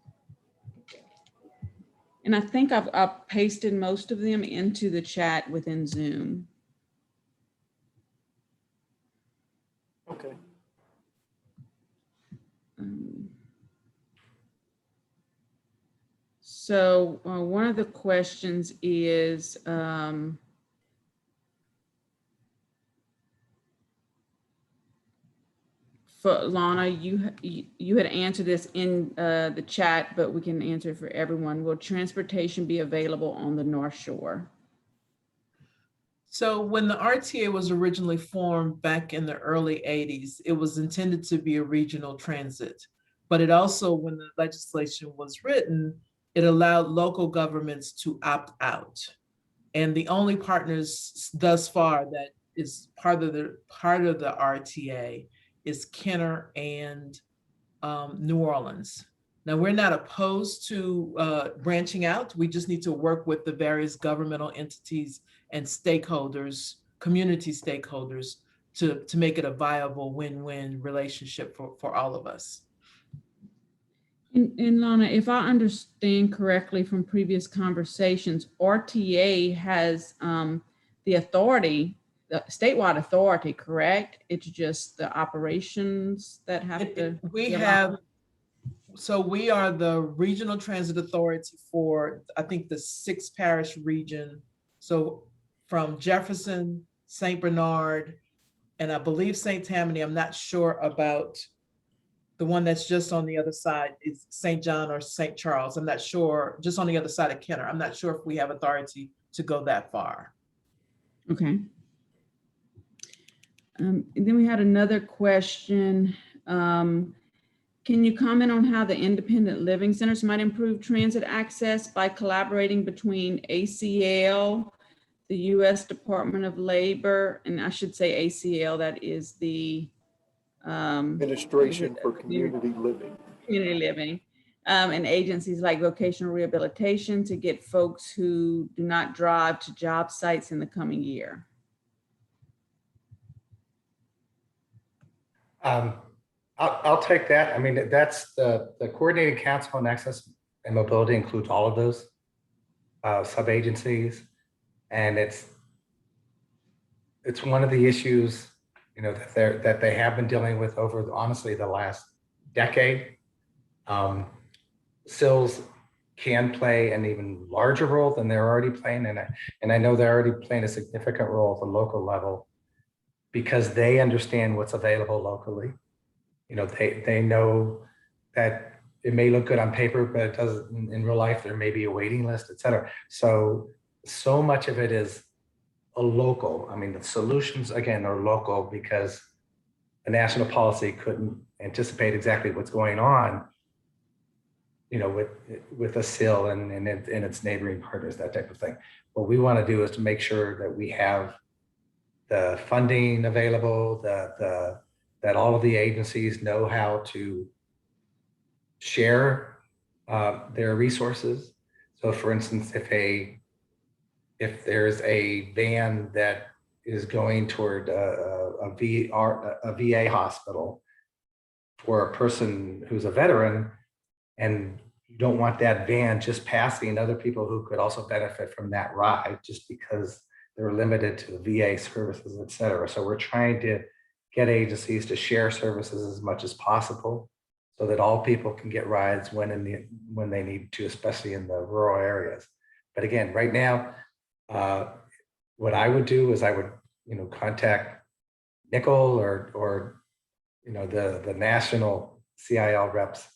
And I think I've pasted most of them into the chat within Zoom. Okay. So one of the questions is, for Lona, you had answered this in the chat, but we can answer it for everyone. Will transportation be available on the North Shore? So when the RTA was originally formed back in the early 80s, it was intended to be a regional transit. But it also, when the legislation was written, it allowed local governments to opt out. And the only partners thus far that is part of the RTA is Kenner and New Orleans. Now, we're not opposed to branching out. We just need to work with the various governmental entities and stakeholders, community stakeholders, to make it a viable win-win relationship for all of us. And Lona, if I understand correctly from previous conversations, RTA has the authority, the statewide authority, correct? It's just the operations that have to. We have So we are the regional transit authority for, I think, the 6 parish region. So from Jefferson, St. Bernard, and I believe St. Tammany. I'm not sure about the one that's just on the other side, is St. John or St. Charles. I'm not sure, just on the other side of Kenner. I'm not sure if we have authority to go that far. Okay. And then we had another question. Can you comment on how the independent living centers might improve transit access by collaborating between ACL, the U.S. Department of Labor, and I should say ACL, that is the Administration for Community Living. Community living, and agencies like vocational rehabilitation to get folks who do not drive to job sites in the coming year? I'll take that. I mean, that's the Coordinating Council on Access and Mobility includes all of those sub-agencies. And it's one of the issues, you know, that they have been dealing with over, honestly, the last decade. SILs can play an even larger role than they're already playing. And I know they're already playing a significant role at the local level because they understand what's available locally. You know, they know that it may look good on paper, but it doesn't in real life. There may be a waiting list, et cetera. So much of it is a local. I mean, the solutions, again, are local because a national policy couldn't anticipate exactly what's going on, you know, with a SIL and its neighboring partners, that type of thing. What we want to do is to make sure that we have the funding available, that all of the agencies know how to share their resources. So for instance, if there's a van that is going toward a VA hospital for a person who's a veteran, and you don't want that van just passing other people who could also benefit from that ride just because they're limited to VA services, et cetera. So we're trying to get agencies to share services as much as possible so that all people can get rides when they need to, especially in the rural areas. But again, right now, what I would do is I would, you know, contact Nickel or you know, the national CIL reps,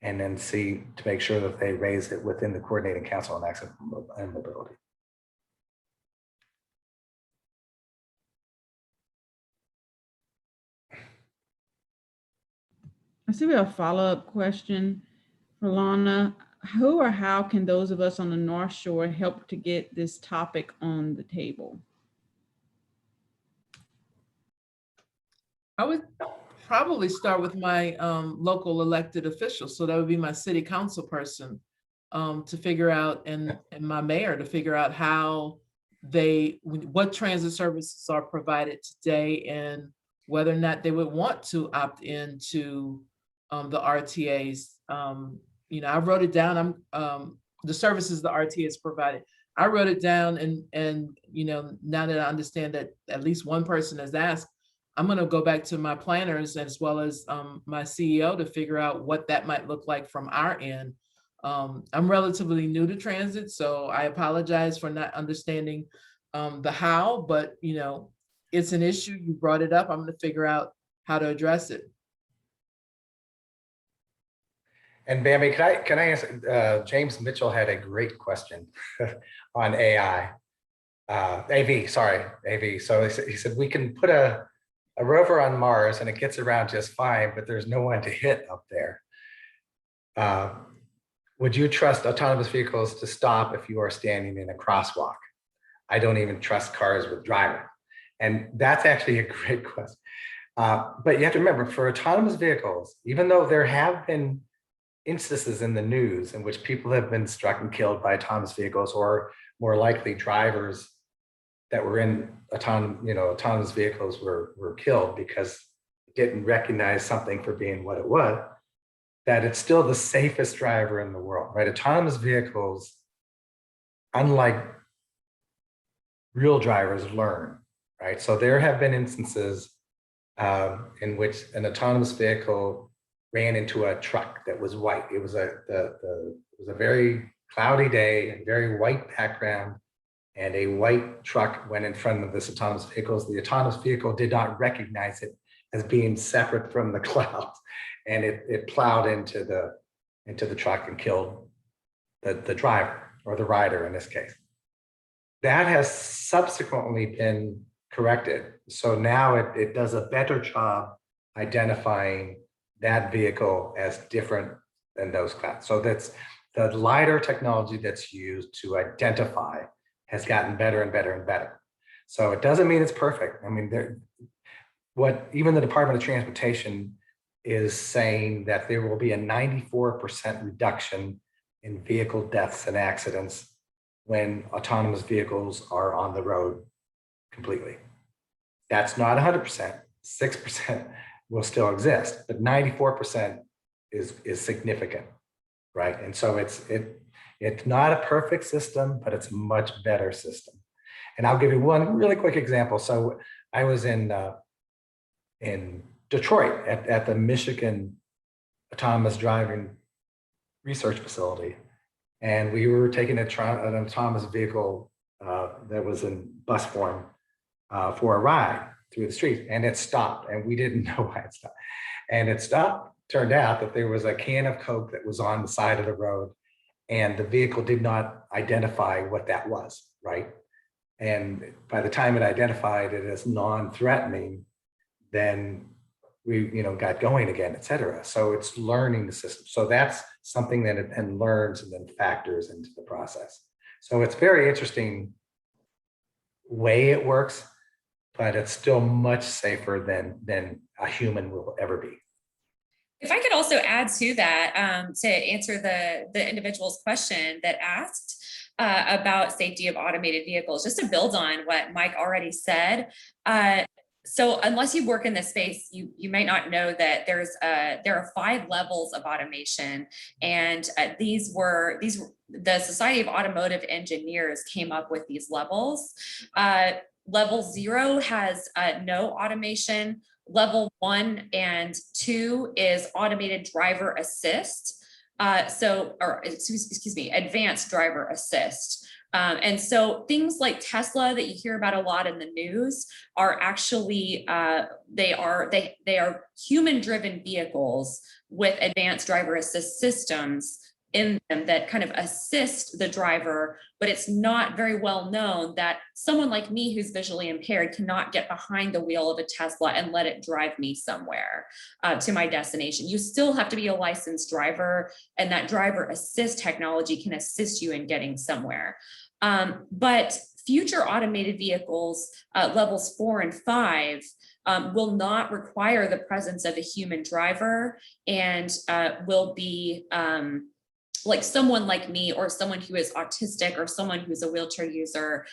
and then see to make sure that they raise it within the Coordinating Council on Access and Mobility. I see we have a follow-up question for Lona. Who or how can those of us on the North Shore help to get this topic on the table? I would probably start with my local elected officials. So that would be my city council person to figure out, and my mayor to figure out how what transit services are provided today and whether or not they would want to opt into the RTAs. You know, I wrote it down. The services the RTAs provided. I wrote it down, and you know, now that I understand that at least one person has asked, I'm going to go back to my planners as well as my CEO to figure out what that might look like from our end. I'm relatively new to transit, so I apologize for not understanding the how, but you know, it's an issue. You brought it up. I'm going to figure out how to address it. And Bambi, can I ask? James Mitchell had a great question on AI, AV. Sorry, AV. So he said we can put a rover on Mars and it gets around just fine, but there's no one to hit up there. Would you trust autonomous vehicles to stop if you are standing in a crosswalk? I don't even trust cars with driving. And that's actually a great question. But you have to remember, for autonomous vehicles, even though there have been instances in the news in which people have been struck and killed by autonomous vehicles, or more likely drivers that were in autonomous vehicles were killed because it didn't recognize something for being what it was, that it's still the safest driver in the world, right? Autonomous vehicles, unlike real drivers, learn, right? So there have been instances in which an autonomous vehicle ran into a truck that was white. It was it was a very cloudy day, a very white background, and a white truck went in front of this autonomous vehicle. The autonomous vehicle did not recognize it as being separate from the clouds, and it plowed into the truck and killed the driver, or the rider in this case. That has subsequently been corrected. So now it does a better job identifying that vehicle as different than those clouds. So that's the LiDAR technology that's used to identify has gotten better and better and better. So it doesn't mean it's perfect. I mean, what even the Department of Transportation is saying that there will be a 94% reduction in vehicle deaths and accidents when autonomous vehicles are on the road completely. That's not 100%, 6% will still exist, but 94% is significant, right? And so it's not a perfect system, but it's a much better system. And I'll give you one really quick example. So I was in Detroit at the Michigan Autonomous Driving Research Facility, and we were taking an autonomous vehicle that was in bus form for a ride through the street, and it stopped, and we didn't know why it stopped. And it stopped. Turned out that there was a can of Coke that was on the side of the road, and the vehicle did not identify what that was, right? And by the time it identified it as non-threatening, then we got going again, et cetera. So it's learning the system. So that's something that it and learns and then factors into the process. So it's very interesting way it works, but it's still much safer than a human will ever be. If I could also add to that, to answer the individual's question that asked about safety of automated vehicles, just to build on what Mike already said. So unless you work in this space, you might not know that there are 5 levels of automation, and the Society of Automotive Engineers came up with these levels. Level 0 has no automation. Level 1 and 2 is automated driver assist. Advanced driver assist. And so things like Tesla that you hear about a lot in the news are actually, they are human-driven vehicles with advanced driver assist systems in them that kind of assist the driver, but it's not very well known that someone like me who's visually impaired cannot get behind the wheel of a Tesla and let it drive me somewhere to my destination. You still have to be a licensed driver, and that driver assist technology can assist you in getting somewhere. But future automated vehicles, levels 4 and 5, will not require the presence of a human driver, and will be like someone like me, or someone who is autistic, or someone who's a wheelchair user,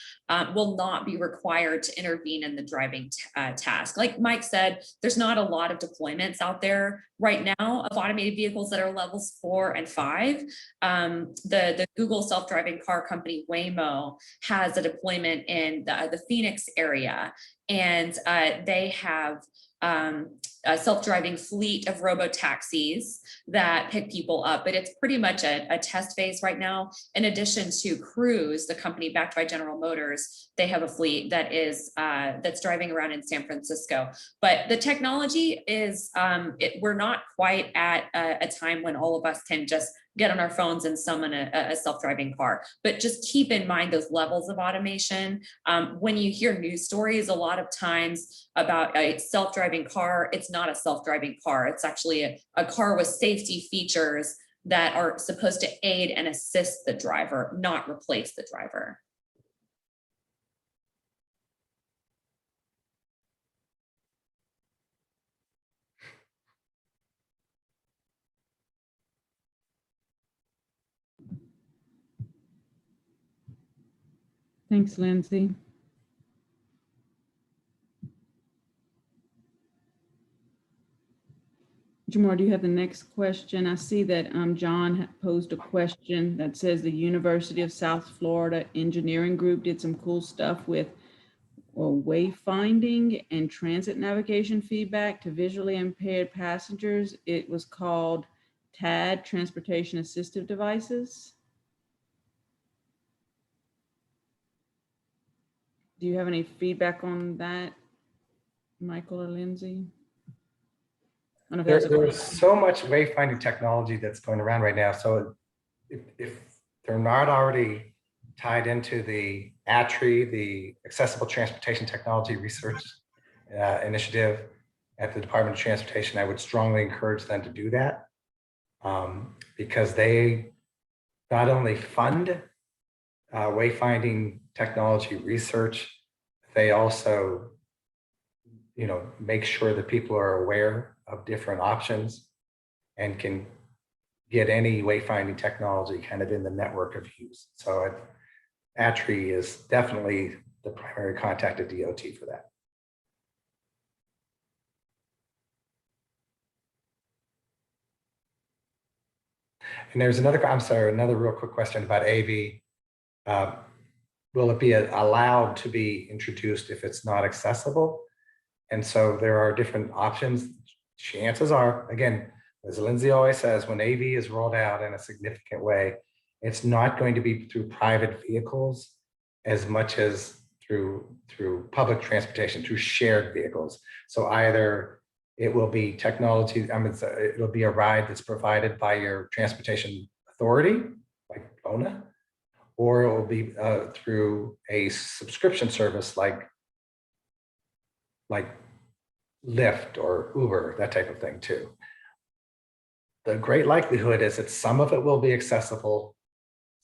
will not be required to intervene in the driving task. Like Mike said, there's not a lot of deployments out there right now of automated vehicles that are levels 4 and 5. The Google self-driving car company Waymo has a deployment in the Phoenix area, and they have a self-driving fleet of robo-taxis that pick people up, but it's pretty much a test phase right now. In addition to Cruise, the company backed by General Motors, they have a fleet that is that's driving around in San Francisco. But the technology is, we're not quite at a time when all of us can just get on our phones and summon a self-driving car. But just keep in mind those levels of automation. When you hear news stories, a lot of times about a self-driving car, it's not a self-driving car. It's actually a car with safety features that are supposed to aid and assist the driver, not replace the driver. Thanks, Lindsey. Jamar, do you have the next question? I see that John posed a question that says the University of South Florida Engineering Group did some cool stuff with or wayfinding and transit navigation feedback to visually impaired passengers. It was called TAD, Transportation Assistive Devices. Do you have any feedback on that, Michael or Lindsey? I don't know if that's There's so much wayfinding technology that's going around right now. So if they're not already tied into the ATRI, the Accessible Transportation Technology Research Initiative at the Department of Transportation, I would strongly encourage them to do that, because they not only fund wayfinding technology research, they also, make sure that people are aware of different options and can get any wayfinding technology kind of in the network of use. So ATRI is definitely the primary contact at DOT for that. And there's another real quick question about AV. Will it be allowed to be introduced if it's not accessible? And so there are different options. Chances are, again, as Lindsey always says, when AV is rolled out in a significant way, it's not going to be through private vehicles as much as through public transportation, through shared vehicles. So either it will be technology, it'll be a ride that's provided by your transportation authority, like Lona, or it will be through a subscription service like Lyft or Uber, that type of thing too. The great likelihood is that some of it will be accessible,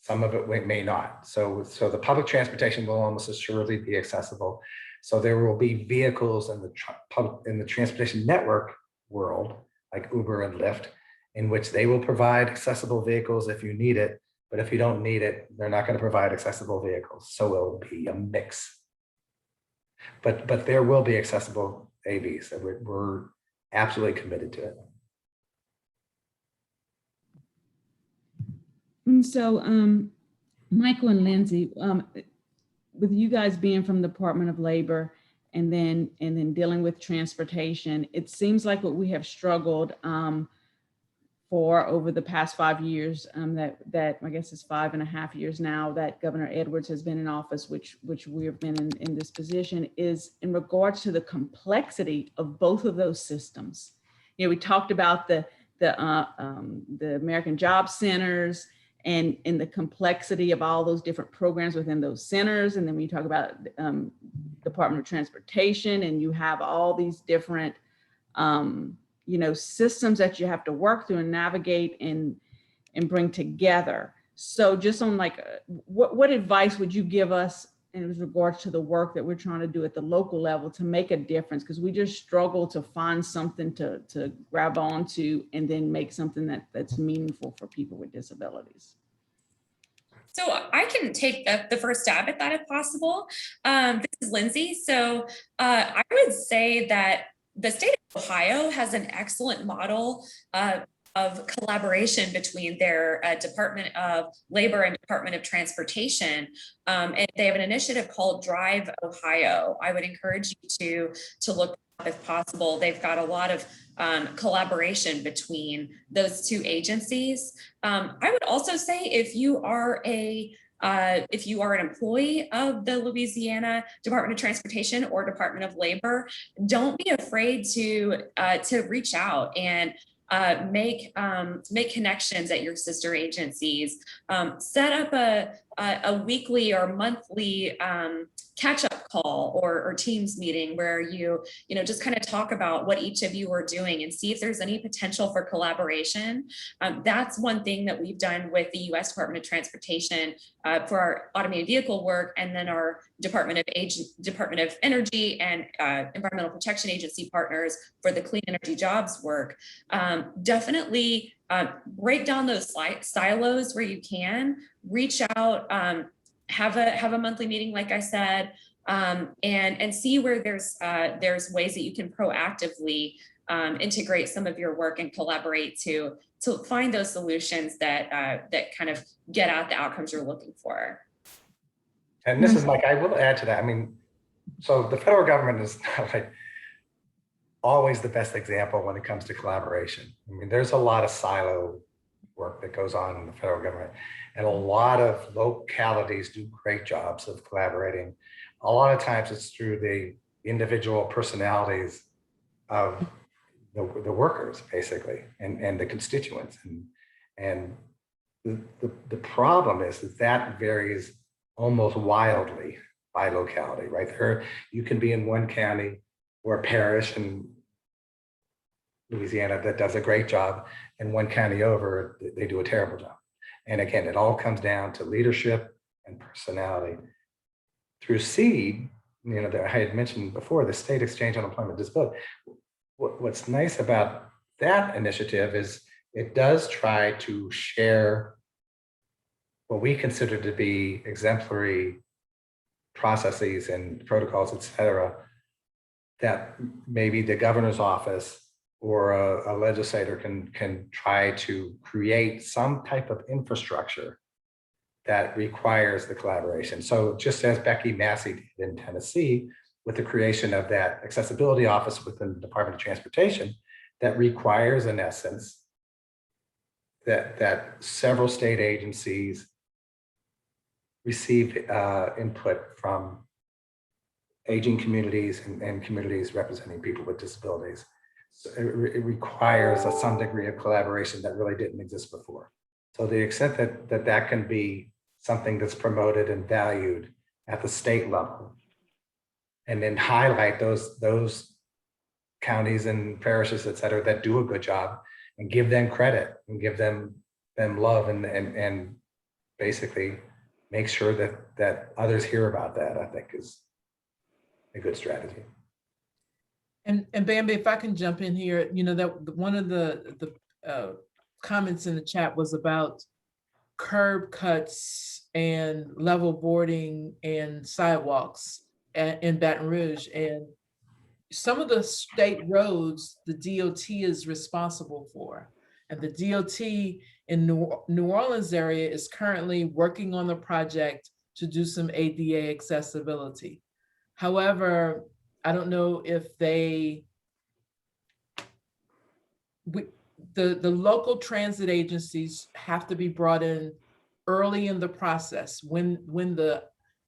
some of it may not. So the public transportation will almost assuredly be accessible. So there will be vehicles in the transportation network world, like Uber and Lyft, in which they will provide accessible vehicles if you need it. But if you don't need it, they're not going to provide accessible vehicles. So it'll be a mix. But there will be accessible AVs, and we're absolutely committed to it. And so, Michael and Lindsey, with you guys being from the Department of Labor and then dealing with transportation, it seems like what we have struggled for over the past 5 years, that I guess is 5.5 years now that Governor Edwards has been in office, which we have been in this position, is in regards to the complexity of both of those systems. We talked about the American Job Centers and the complexity of all those different programs within those centers. And then we talk about Department of Transportation, and you have all these different systems that you have to work through and navigate and bring together. So just on what advice would you give us in regards to the work that we're trying to do at the local level to make a difference? Because we just struggle to find something to grab onto and then make something that's meaningful for people with disabilities. So I can take the first stab at that if possible. This is Lindsey. So I would say that the state of Ohio has an excellent model of collaboration between their Department of Labor and Department of Transportation. And they have an initiative called Drive Ohio. I would encourage you to look up if possible. They've got a lot of collaboration between those two agencies. I would also say if you are an employee of the Louisiana Department of Transportation or Department of Labor, don't be afraid to reach out and make connections at your sister agencies. Set up a weekly or monthly catch-up call or Teams meeting where you just kind of talk about what each of you are doing and see if there's any potential for collaboration. That's one thing that we've done with the U.S. Department of Transportation for our automated vehicle work, and then our Department of Energy and Environmental Protection Agency partners for the clean energy jobs work. Definitely break down those silos where you can, reach out, have a monthly meeting, like I said, and see where there's ways that you can proactively integrate some of your work and collaborate to find those solutions that kind of get out the outcomes you're looking for. And this is Mike, I will add to that. I mean, So the federal government is not like always the best example when it comes to collaboration. I mean, there's a lot of silo work that goes on in the federal government, and a lot of localities do great jobs of collaborating. A lot of times it's through the individual personalities of the workers, basically, and the constituents. And the problem is that varies almost wildly by locality, right? There, you can be in one county or a parish in Louisiana that does a great job, and one county over, they do a terrible job. And again, it all comes down to leadership and personality. Through SEED, that I had mentioned before, the State Exchange on Employment Disability, what's nice about that initiative is it does try to share what we consider to be exemplary processes and protocols, et cetera, that maybe the governor's office or a legislator can try to create some type of infrastructure that requires the collaboration. So just as Becky Massey did in Tennessee with the creation of that accessibility office within the Department of Transportation, that requires, in essence, that several state agencies receive input from aging communities and communities representing people with disabilities. So it requires some degree of collaboration that really didn't exist before. So the extent that can be something that's promoted and valued at the state level, and then highlight those counties and parishes, et cetera, that do a good job, and give them credit and give them love, and basically make sure that others hear about that, I think is a good strategy. And Bambi, if I can jump in here, that one of the comments in the chat was about curb cuts and level boarding and sidewalks in Baton Rouge. And some of the state roads, the DOT is responsible for. And the DOT in New Orleans area is currently working on the project to do some ADA accessibility. However, I don't know if the local transit agencies have to be brought in early in the process when the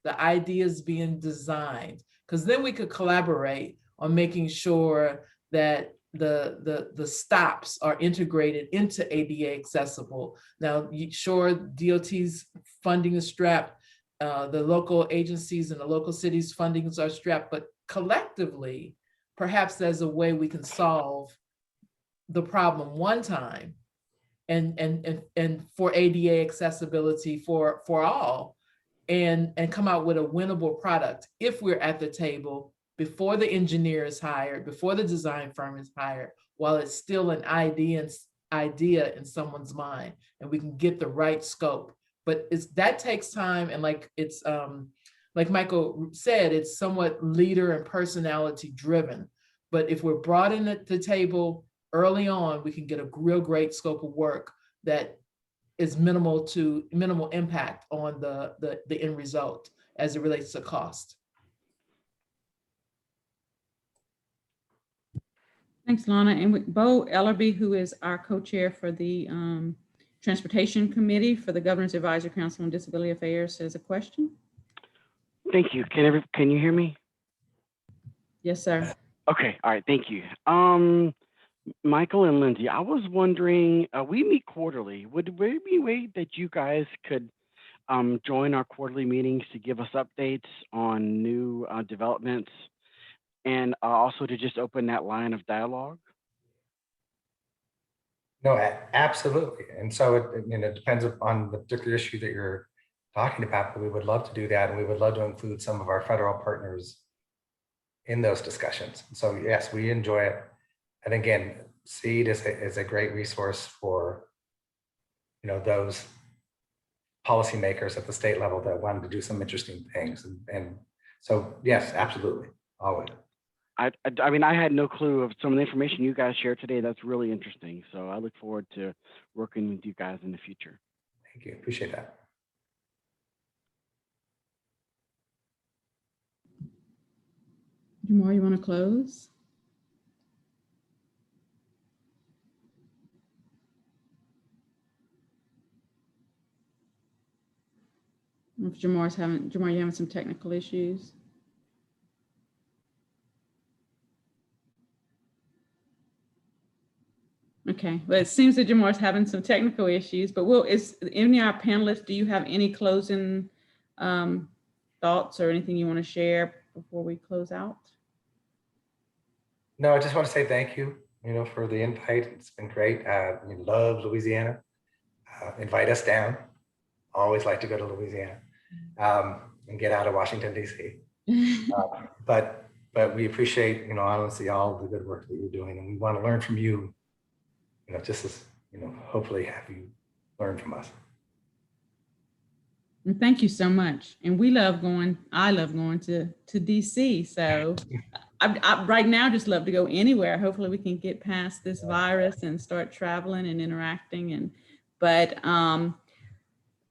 idea is being designed, because then we could collaborate on making sure that the stops are integrated into ADA accessible. Now, sure, DOT's funding is strapped, the local agencies and the local cities' fundings are strapped, but collectively, perhaps there's a way we can solve the problem one time and for ADA accessibility for all, and come out with a winnable product if we're at the table before the engineer is hired, before the design firm is hired, while it's still an idea in someone's mind, and we can get the right scope. But that takes time, and like Michael said, it's somewhat leader and personality driven. But if we're brought in at the table early on, we can get a real great scope of work that is minimal impact on the end result as it relates to cost. Thanks, Lona. And with Bo Ellerby, who is our co-chair for the Transportation Committee for the Governor's Advisory Council on Disability Affairs, has a question. Thank you. Can you hear me? Yes, sir. Okay. All right. Thank you. Michael and Lindsey, I was wondering, we meet quarterly. Would there be a way that you guys could join our quarterly meetings to give us updates on new developments, and also to just open that line of dialogue? No, absolutely. And so it depends on the particular issue that you're talking about, but we would love to do that. And we would love to include some of our federal partners in those discussions. So yes, we enjoy it. And again, SEED is a great resource for, those policymakers at the state level that wanted to do some interesting things. And so, yes, absolutely, always. I mean, I had no clue of some of the information you guys shared today. That's really interesting. So I look forward to working with you guys in the future. Thank you. Appreciate that. Jamar, you want to close? If Jamar, you having some technical issues? Okay, well, it seems that Jamar's having some technical issues, but is any of our panelists, do you have any closing thoughts or anything you want to share before we close out? No, I just want to say thank you, for the invite. It's been great. We love Louisiana. Invite us down. Always like to go to Louisiana and get out of Washington, D.C. But we appreciate, honestly, all the good work that you're doing, and we want to learn from you, just as, hopefully have you learn from us. And thank you so much. And I love going to DC. So I right now just love to go anywhere. Hopefully we can get past this virus and start traveling and interacting. But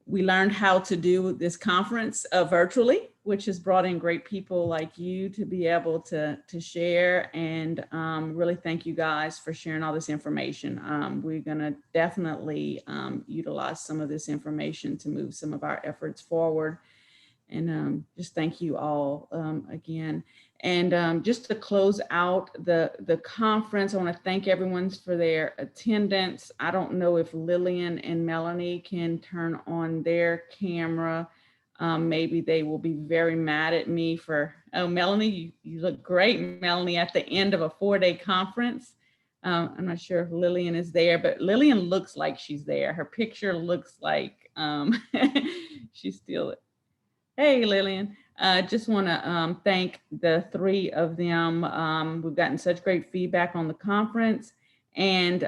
we learned how to do this conference virtually, which has brought in great people like you to be able to share, and really thank you guys for sharing all this information. We're gonna definitely utilize some of this information to move some of our efforts forward. And just thank you all again. And just to close out the conference, I want to thank everyone for their attendance. I don't know if Lillian and Melanie can turn on their camera. Maybe they will be very mad at me for, oh, Melanie, you look great, Melanie, at the end of a 4-day conference. I'm not sure if Lillian is there, but Lillian looks like she's there. Her picture looks like she's still. Hey, Lillian. Just want to thank the 3 of them. We've gotten such great feedback on the conference, and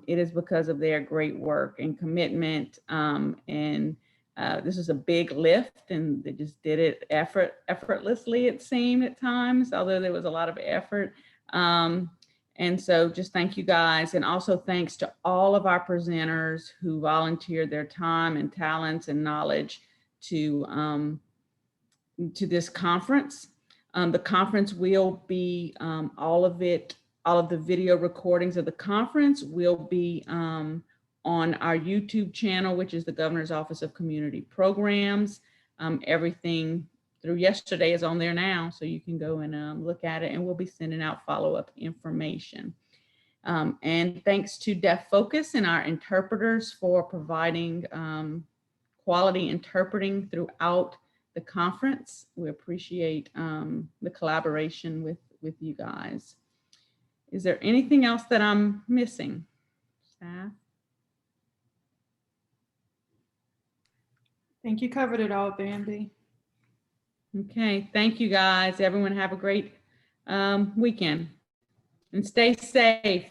it is because of their great work and commitment. This is a big lift, and they just did it effortlessly, it seemed at times, although there was a lot of effort. And so just thank you guys. And also thanks to all of our presenters who volunteered their time and talents and knowledge to this conference. The conference will be, all of the video recordings of the conference will be on our YouTube channel, which is the Governor's Office of Community Programs. Everything through yesterday is on there now, so you can go and look at it, and we'll be sending out follow-up information. And thanks to Deaf Focus and our interpreters for providing quality interpreting throughout the conference. We appreciate the collaboration with you guys. Is there anything else that I'm missing, staff? I think you covered it all, Bambi. Okay, thank you guys. Everyone have a great weekend and stay safe.